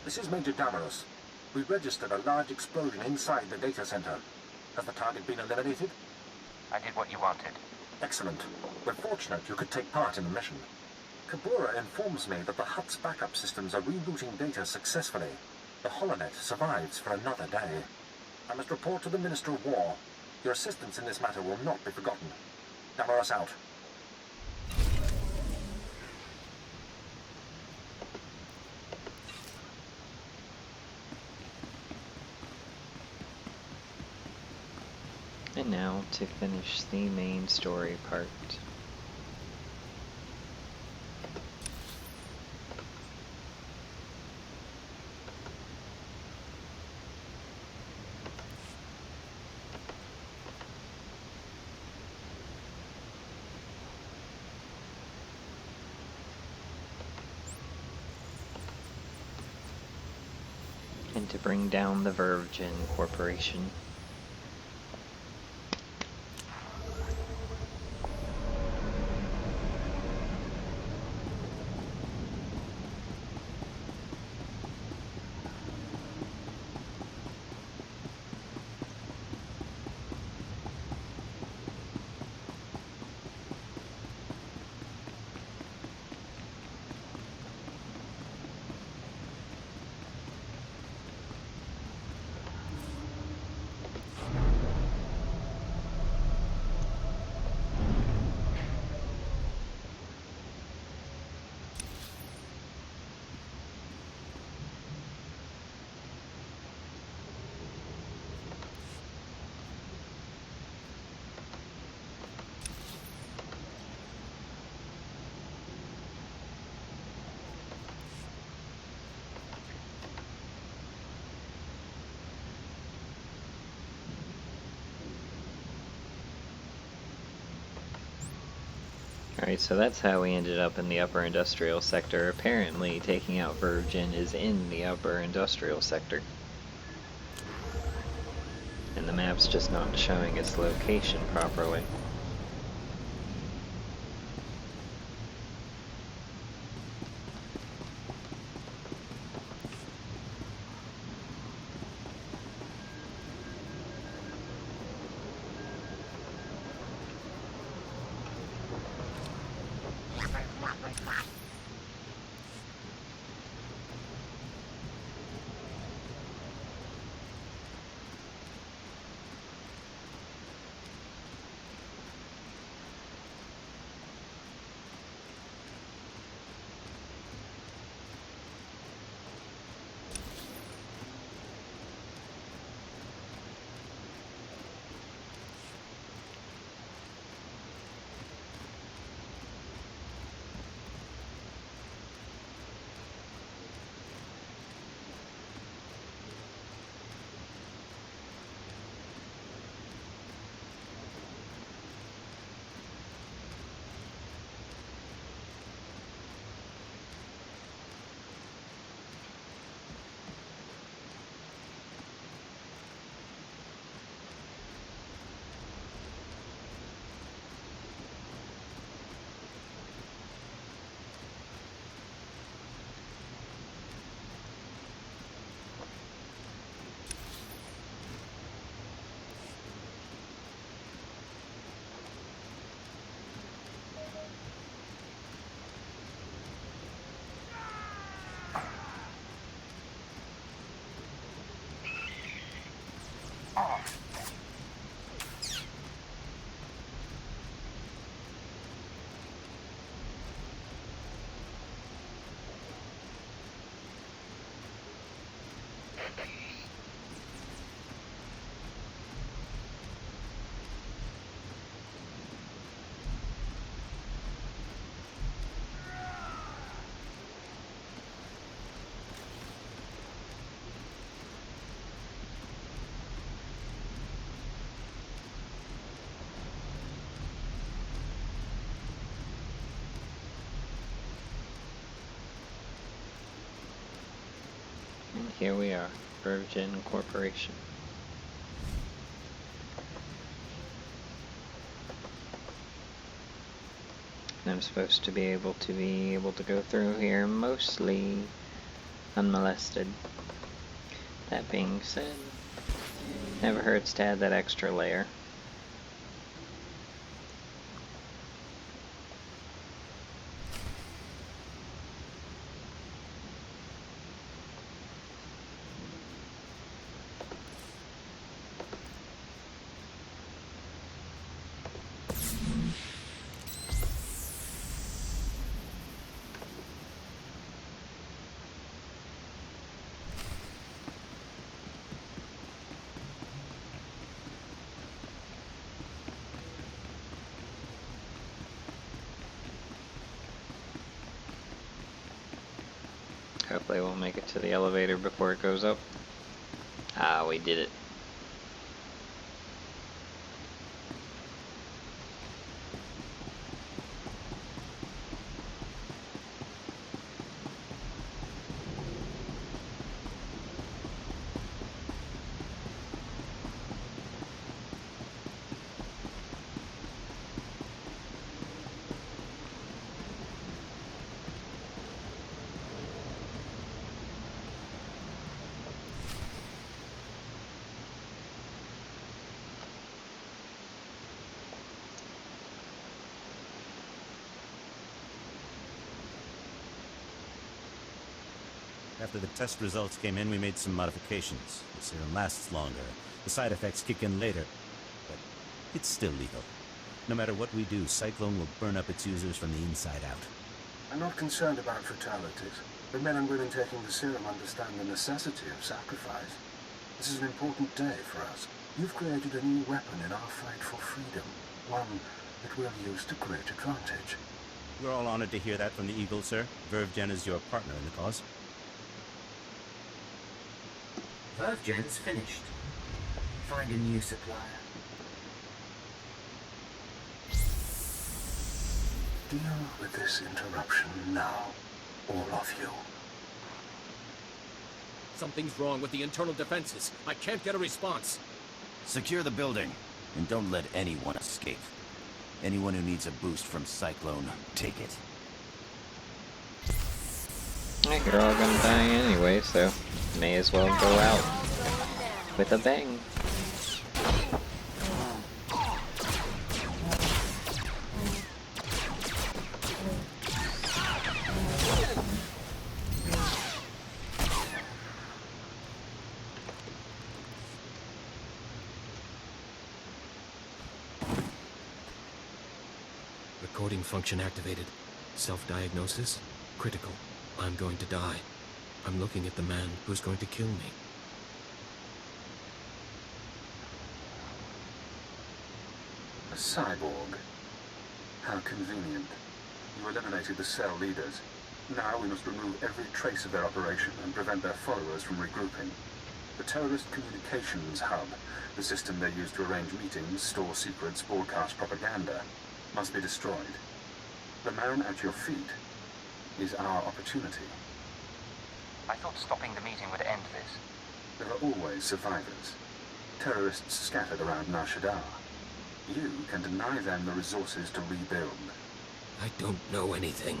This is Major Damaros. We registered a large explosion inside the data center. Has the target been eliminated? I did what you wanted. Excellent. We're fortunate you could take part in the mission. Kabura informs me that the Hutt's backup systems are rerouting data successfully. The holonet survives for another day. I must report to the Minister of War. Your assistance in this matter will not be forgotten. Damaros out. And now to finish the main story part. And to bring down the Virgin Corporation. Alright, so that's how we ended up in the upper industrial sector. Apparently, taking out Virgin is in the upper industrial sector. And the map's just not showing its location properly. here we are, Virgin Corporation. And I'm supposed to be able to go through here mostly unmolested. That being said, never hurts to add that extra layer. Hopefully we'll make it to the elevator before it goes up. Ah, we did it. After the test results came in, we made some modifications. The serum lasts longer. The side effects kick in later. But it's still lethal. No matter what we do, Cyclone will burn up its users from the inside out. I'm not concerned about fatalities. The men and women taking the serum understand the necessity of sacrifice. This is an important day for us. You've created a new weapon in our fight for freedom. One that we'll use to great advantage. We're all honored to hear that from the Eagle, sir. Vervgen is your partner in the cause. Vervgen's finished. Find a new supplier. Deal with this interruption now, all of you. Something's wrong with the internal defenses. I can't get a response. Secure the building, and don't let anyone escape. Anyone who needs a boost from Cyclone, take it. I think you're all gonna die anyway, so may as well go out with a bang. Recording function activated. Self-diagnosis? Critical. I'm going to die. I'm looking at the man who's going to kill me. A cyborg. How convenient. You eliminated the cell leaders. Now we must remove every trace of their operation and prevent their followers from regrouping. The terrorist communications hub, the system they use to arrange meetings, store secrets, broadcast propaganda, must be destroyed. The man at your feet is our opportunity. I thought stopping the meeting would end this. There are always survivors. Terrorists scattered around Shada. You can deny them the resources to rebuild. I don't know anything.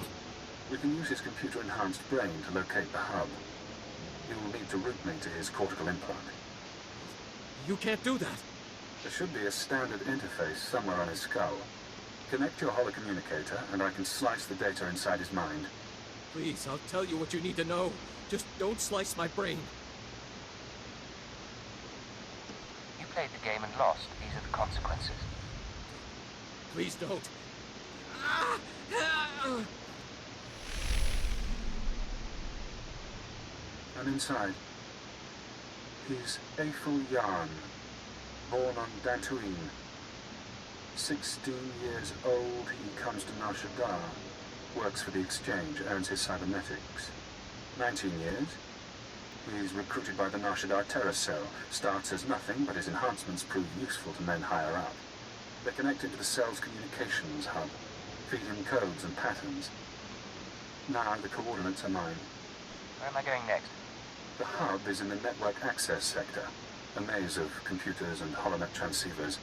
We can use his computer-enhanced brain to locate the hub. You will need to route me to his cortical implant. You can't do that. There should be a standard interface somewhere on his skull. Connect your holocommunicator, and I can slice the data inside his mind. Please, I'll tell you what you need to know. Just don't slice my brain. You played the game and lost. These are the consequences. Please don't. And inside, he's Eiffel Yarn, born on Dantooine. 16 years old, he comes to Shada, works for the exchange, earns his cybernetics. 19 years, he's recruited by the Shada terror cell, starts as nothing, but his enhancements prove useful to men higher up. They're connected to the cell's communications hub, feed him codes and patterns. Now the coordinates are mine. Where am I going next? The hub is in the network access sector, a maze of computers and holonet transceivers.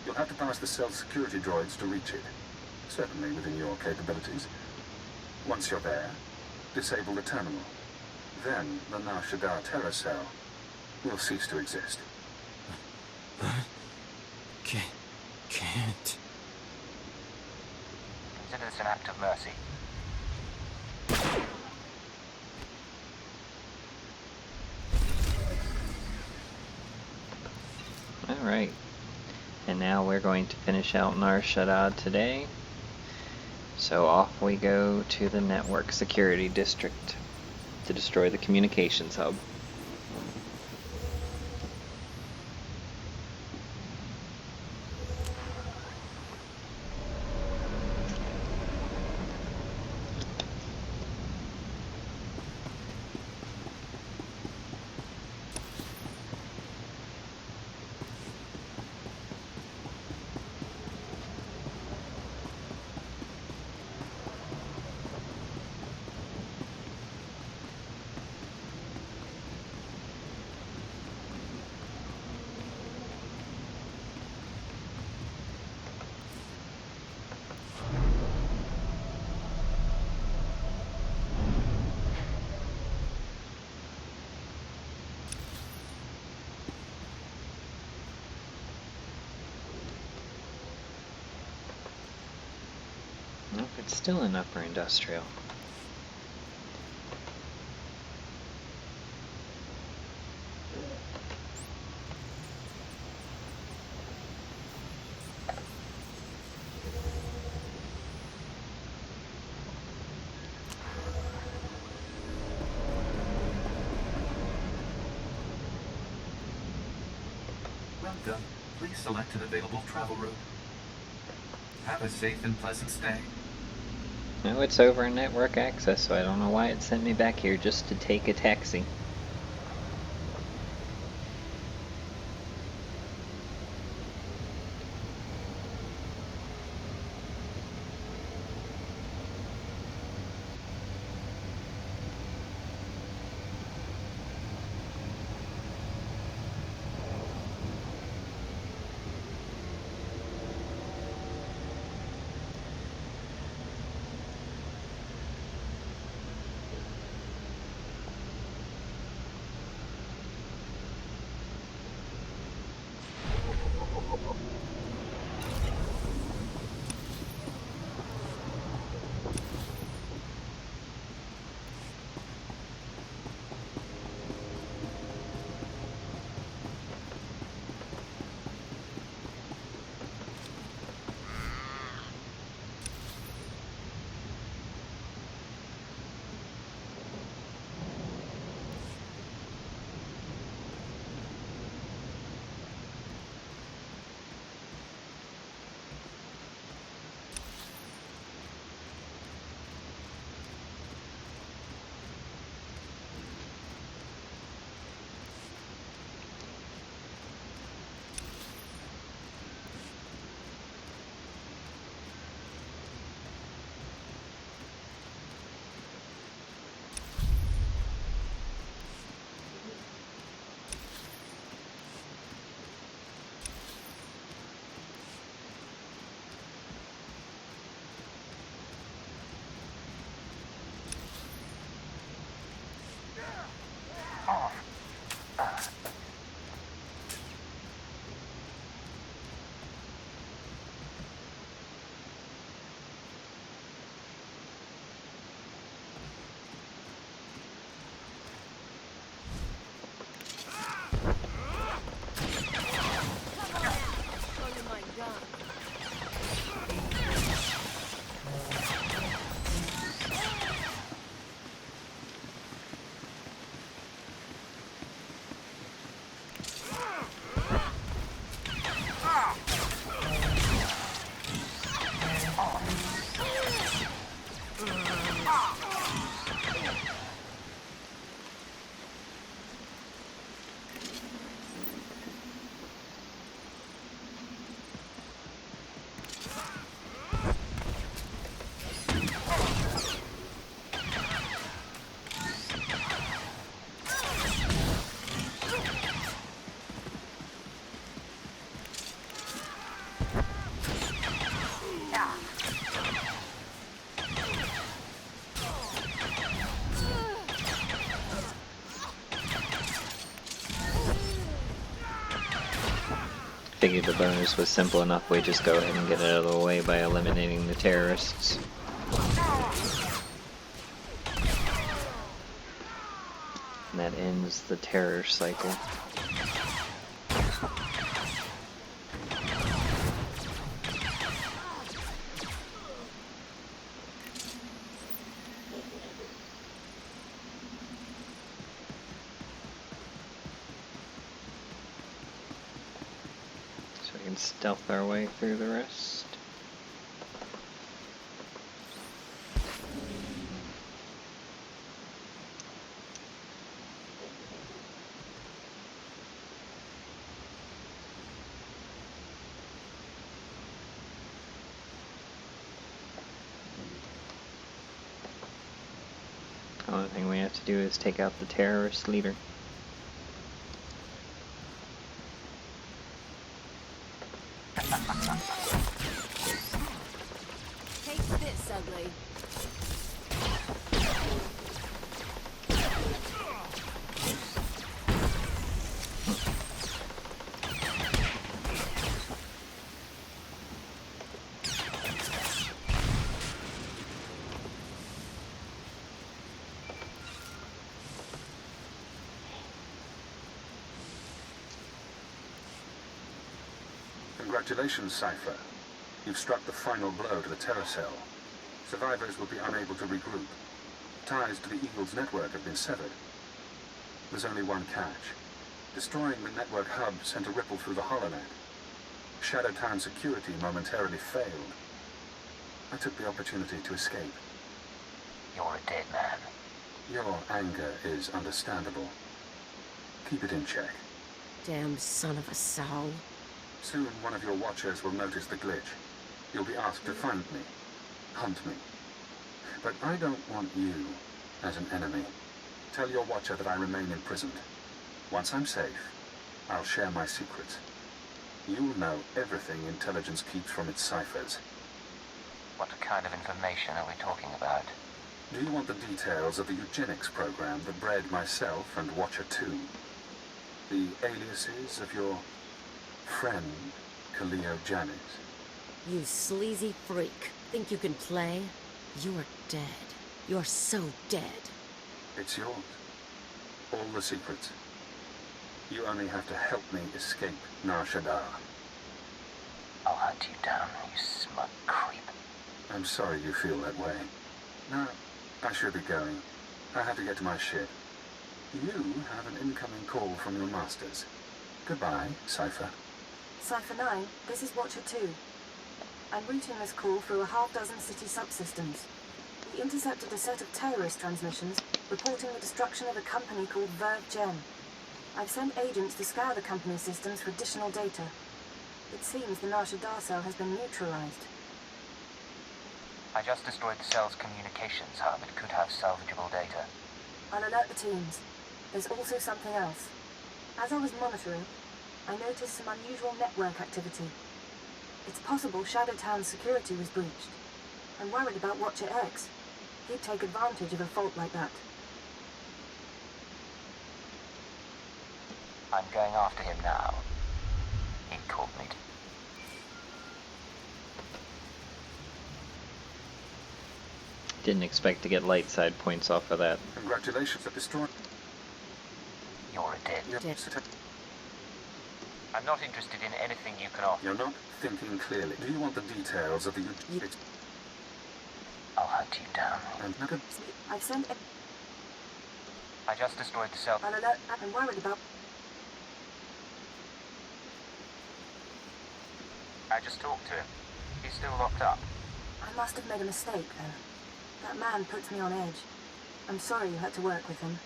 You'll have to pass the cell's security droids to reach it, certainly within your capabilities. Once you're there, disable the terminal. Then the Shada terror cell will cease to exist. Can't. Consider this an act of mercy. Alright. And now we're going to finish out Nar Shada today. So off we go to the network security district to destroy the communications hub. Nope, it's still in upper industrial. Welcome. Please select an available travel route. Have a safe and pleasant stay. No, it's over in network access, so I don't know why it sent me back here just to take a taxi. figured the bonus was simple enough, we just go ahead and get it out of the way by eliminating the terrorists. And that ends the terror cycle. So we can stealth our way through the rest. The only thing we have to do is take out the terrorist leader. Take this, ugly. Congratulations, Cypher. You've struck the final blow to the Terror Cell. Survivors will be unable to regroup. Ties to the Eagle's network have been severed. There's only one catch. Destroying the network hub sent a ripple through the holonet. Shada Town security momentarily failed. I took the opportunity to escape. You're a dead man. Your anger is understandable. Keep it in check. Damn son of a sow. Soon one of your watchers will notice the glitch. You'll be asked to find me, hunt me. But I don't want you as an enemy. Tell your watcher that I remain imprisoned. Once I'm safe, I'll share my secrets. You'll know everything intelligence keeps from its ciphers. What kind of information are we talking about? Do you want the details of the eugenics program that bred myself and Watcher 2? The aliases of your friend, Kaleo Janis? You sleazy freak. Think you can play? You're dead. You're so dead. It's yours. All the secrets. You only have to help me escape Nar Shaddaa. I'll hunt you down, you smug creep. I'm sorry you feel that way. Now, I should be going. I have to get to my ship. You have an incoming call from your masters. Goodbye, Cypher. Cypher 9, this is Watcher 2. I'm routing this call through a half-dozen city subsystems. We intercepted a set of terrorist transmissions reporting the destruction of a company called Verve Gen. I've sent agents to scour the company's systems for additional data. It seems the Nar Shaddaa cell has been neutralized. I just destroyed the cell's communications hub. It could have salvageable data. I'll alert the teams. There's also something else. As I was monitoring, I noticed some unusual network activity. It's possible Shadow Town's security was breached. I'm worried about Watcher X. He'd take advantage of a fault like that. I'm going after him now. He caught me. Didn't expect to get light side points off of that. Congratulations at destroying. You're a dead. I'm not interested in anything you can offer. You're not thinking clearly. Do you want the details of the... I'll hunt you down. I've sent... I just destroyed the cell. I'll alert... I'm worried about... I just talked to him. He's still locked up. I must have made a mistake, then. That man puts me on edge. I'm sorry you had to work with him.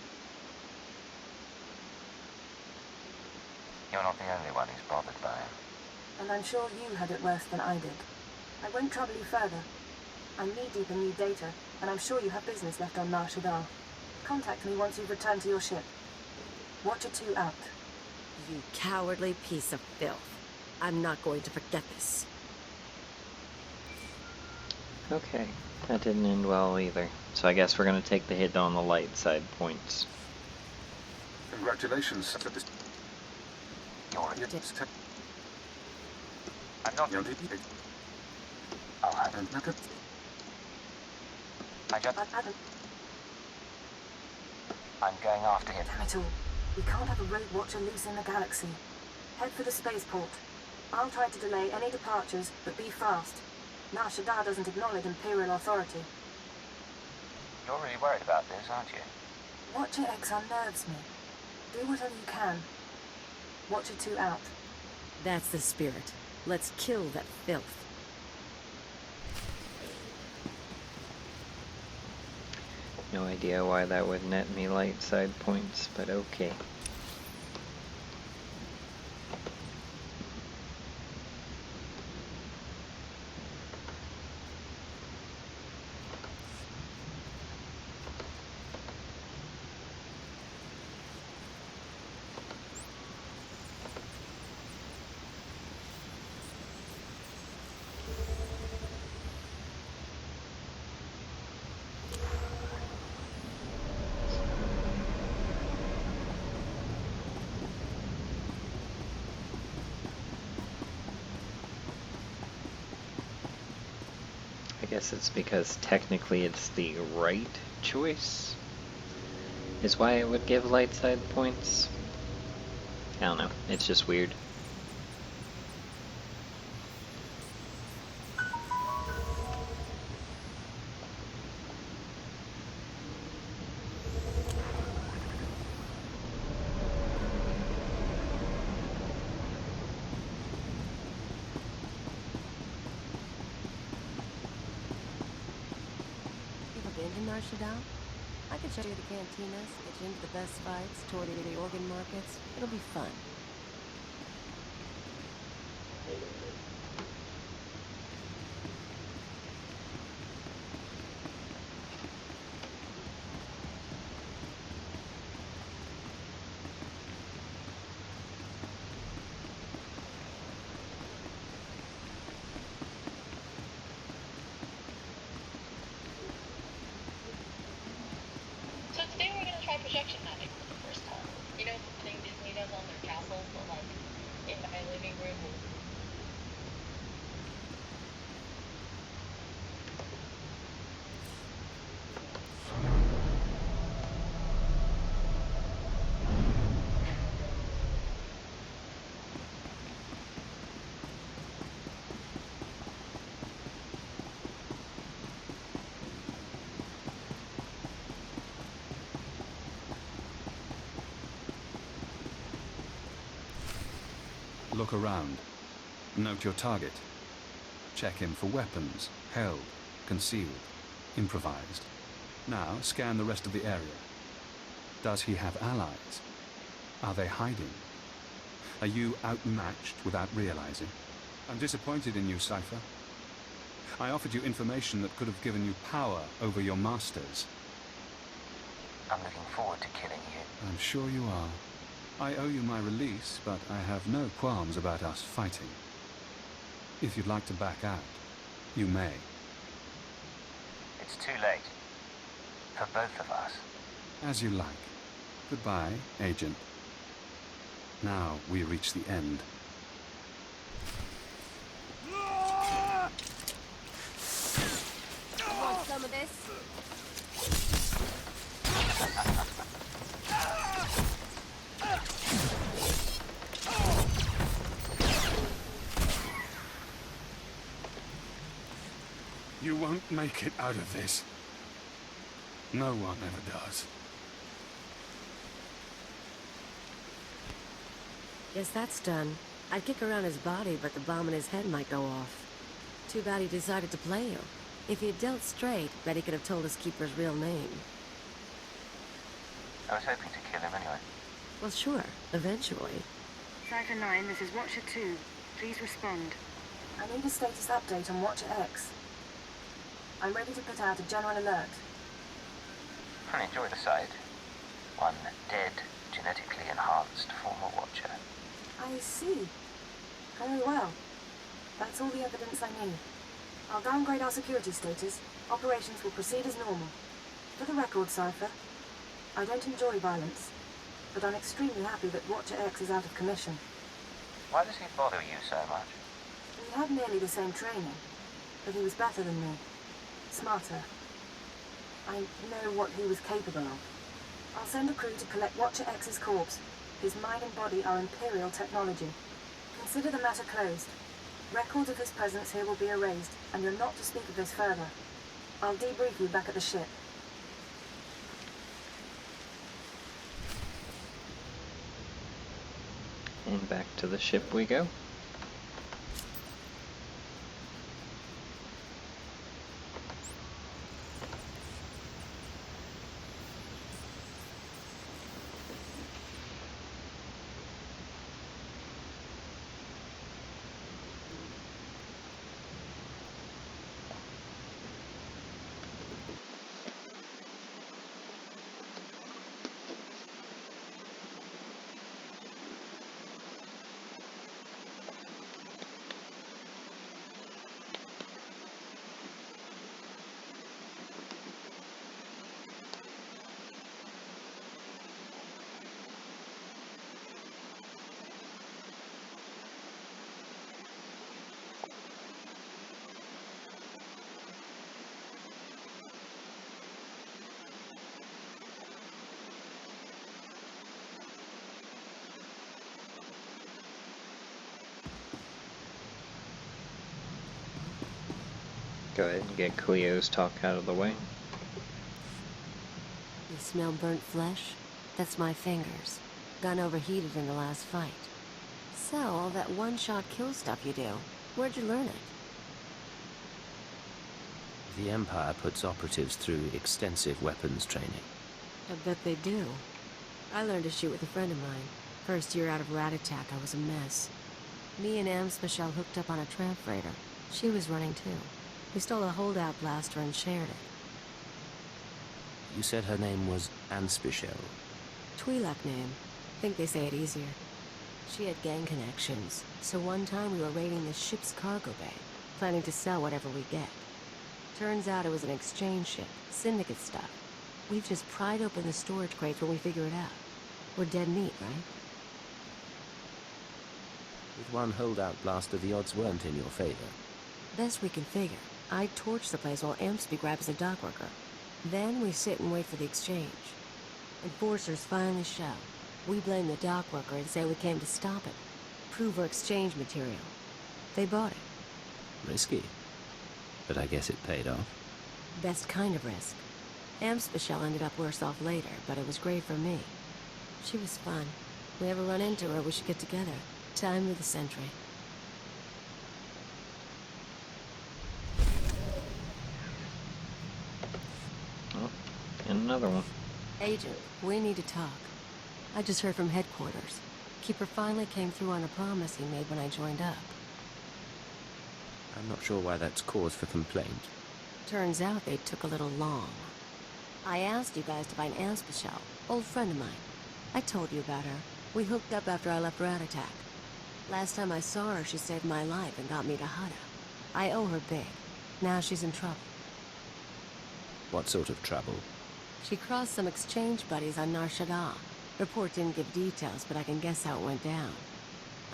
You're not the only one who's bothered by him. And I'm sure you had it worse than I did. I won't trouble you further. I'm knee-deep in new data, and I'm sure you have business left on Nar Shaddaa. Contact me once you've returned to your ship. Watcher 2 out. You cowardly piece of filth. I'm not going to forget this. Okay, that didn't end well either. So I guess we're going to take the hit on the light side points. Congratulations for this... I'm not... I'll have it. I'm going after him. Damn it all. We can't have a rogue watcher loose in the galaxy. Head for the spaceport. I'll try to delay any departures, but be fast. Now Shada doesn't acknowledge Imperial authority. You're really worried about this, aren't you? Watcher X unnerves me. Do whatever you can. Watcher 2 out. That's the spirit. Let's kill that filth. No idea why that would net me light side points, but okay. I guess it's because technically it's the right choice, is why it would give light side points. I don't know, it's just weird. Shada? I can show you the cantinas, get you into the best fights, tour the organ markets. It'll be fun. So today we're going to try projection magic for the first time. You know the thing Disney does on their castles, but like in my living room. Look around. Note your target. Check him for weapons, held, concealed, improvised. Now scan the rest of the area. Does he have allies? Are they hiding? Are you outmatched without realizing? I'm disappointed in you, Cypher. I offered you information that could have given you power over your masters. I'm looking forward to killing you. I'm sure you are. I owe you my release, but I have no qualms about us fighting. If you'd like to back out, you may. It's too late. For both of us. As you like. Goodbye, Agent. Now we reach the end. You want some of this? You won't make it out of this. No one ever does. Guess that's done. I'd kick around his body, but the bomb in his head might go off. Too bad he decided to play you. If he had dealt straight, bet he could have told his keeper's real name. I was hoping to kill him anyway. Well, sure. Eventually. Cypher 9, this is Watcher 2. Please respond. I need a status update on Watcher X. I'm ready to put out a general alert. I enjoy the sight. One dead, genetically enhanced former Watcher. I see. Very well. That's all the evidence I need. I'll downgrade our security status. Operations will proceed as normal. For the record, Cypher, I don't enjoy violence, but I'm extremely happy that Watcher X is out of commission. Why does he bother you so much? We had nearly the same training, but he was better than me. Smarter. I know what he was capable of. I'll send a crew to collect Watcher X's corpse. His mind and body are Imperial technology. Consider the matter closed. Records of his presence here will be erased, and you're not to speak of this further. I'll debrief you back at the ship. And back to the ship we go. Go ahead and get Cleo's talk out of the way. You smell burnt flesh? That's my fingers. Gun overheated in the last fight. So, all that one-shot kill stuff you do, where'd you learn it? The Empire puts operatives through extensive weapons training. I bet they do. I learned to shoot with a friend of mine. First year out of Rat Attack, I was a mess. Me and Michelle hooked up on a tramp freighter. She was running too. We stole a holdout blaster and shared it. You said her name was Anspichel. Twi'lek name. Think they say it easier. She had gang connections, so one time we were raiding the ship's cargo bay, planning to sell whatever we get. Turns out it was an exchange ship, syndicate stuff. We've just pried open the storage crates when we figure it out. We're dead meat, right? With one holdout blaster, the odds weren't in your favor. Best we can figure. I torch the place while Amsby grabs the dock worker. Then we sit and wait for the exchange. Enforcers finally show. We blame the dock worker and say we came to stop it. Prove our exchange material. They bought it. Risky. But I guess it paid off. Best kind of risk. Amspichel ended up worse off later, but it was great for me. She was fun. If we ever run into her, we should get together. Time of the century. Oh, and another one. Agent, we need to talk. I just heard from headquarters. Keeper finally came through on a promise he made when I joined up. I'm not sure why that's cause for complaint. Turns out they took a little long. I asked you guys to find Anspichel, old friend of mine. I told you about her. We hooked up after I left Rat Attack. Last time I saw her, she saved my life and got me to Shada. I owe her big. Now she's in trouble. What sort of trouble? She crossed some exchange buddies on Nar Shada. Report didn't give details, but I can guess how it went down.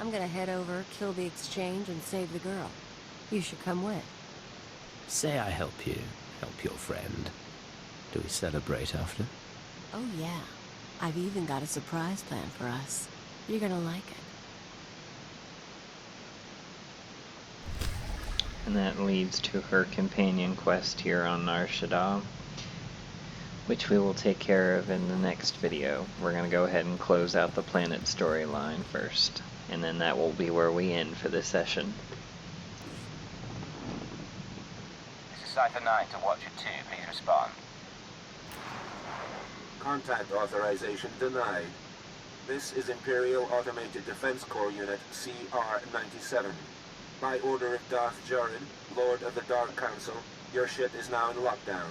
I'm gonna head over, kill the exchange, and save the girl. You should come with. Say I help you, help your friend. Do we celebrate after? Oh yeah. I've even got a surprise plan for us. You're gonna like it. And that leads to her companion quest here on Nar Shada, which we will take care of in the next video. We're going to go ahead and close out the planet storyline first, and then that will be where we end for this session. This is Cipher 9 to Watcher 2. Please respond. Contact authorization denied. This is Imperial Automated Defense Corps Unit CR-97. By order of Darth Jared, Lord of the Dark Council, your ship is now in lockdown.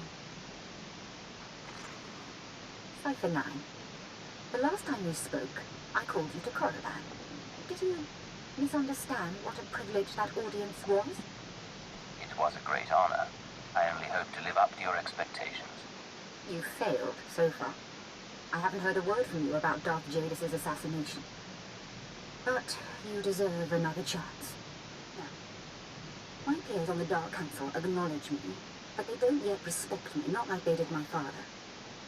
Cipher 9. The last time we spoke, I called you to Coroban. Did you misunderstand what a privilege that audience was? It was a great honor. I only hope to live up to your expectations. You failed so far. I haven't heard a word from you about Darth Jadis's assassination. But you deserve another chance. Now, My peers on the Dark Council acknowledge me, but they don't yet respect me, not like they did my father.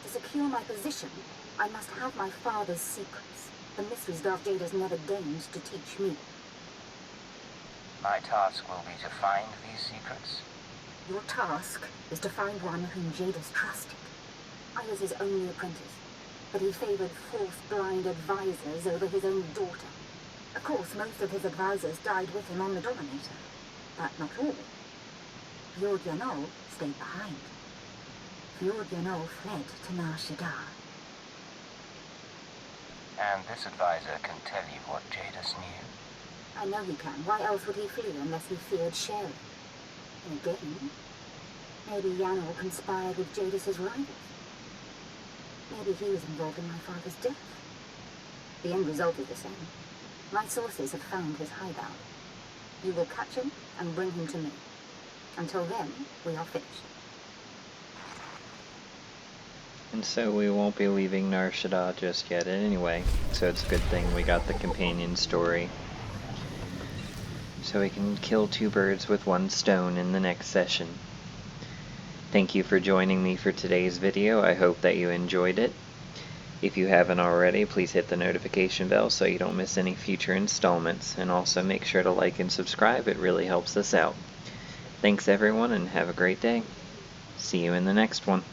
To secure my position, I must have my father's secrets, the mysteries Darth Jada's never deigned to teach me. My task will be to find these secrets. Your task is to find one whom Jada's trusted. I was his only apprentice, but he favored false blind advisors over his own daughter. Of course, most of his advisors died with him on the Dominator, but not all. Fjord Yano stayed behind. Fjord Yano fled to Nar Shada. And this advisor can tell you what Jadis knew. I know he can. Why else would he flee unless he feared sharing? And again, maybe Yano conspired with Jadis' rivals. Maybe he was involved in my father's death. The end result is the same. My sources have found his hideout. You will catch him and bring him to me. Until then, we are finished. And so we won't be leaving Nar Shada just yet anyway, so it's a good thing we got the companion story. So we can kill two birds with one stone in the next session. Thank you for joining me for today's video. I hope that you enjoyed it. If you haven't already, please hit the notification bell so you don't miss any future installments, and also make sure to like and subscribe. It really helps us out. Thanks everyone, and have a great day. See you in the next one.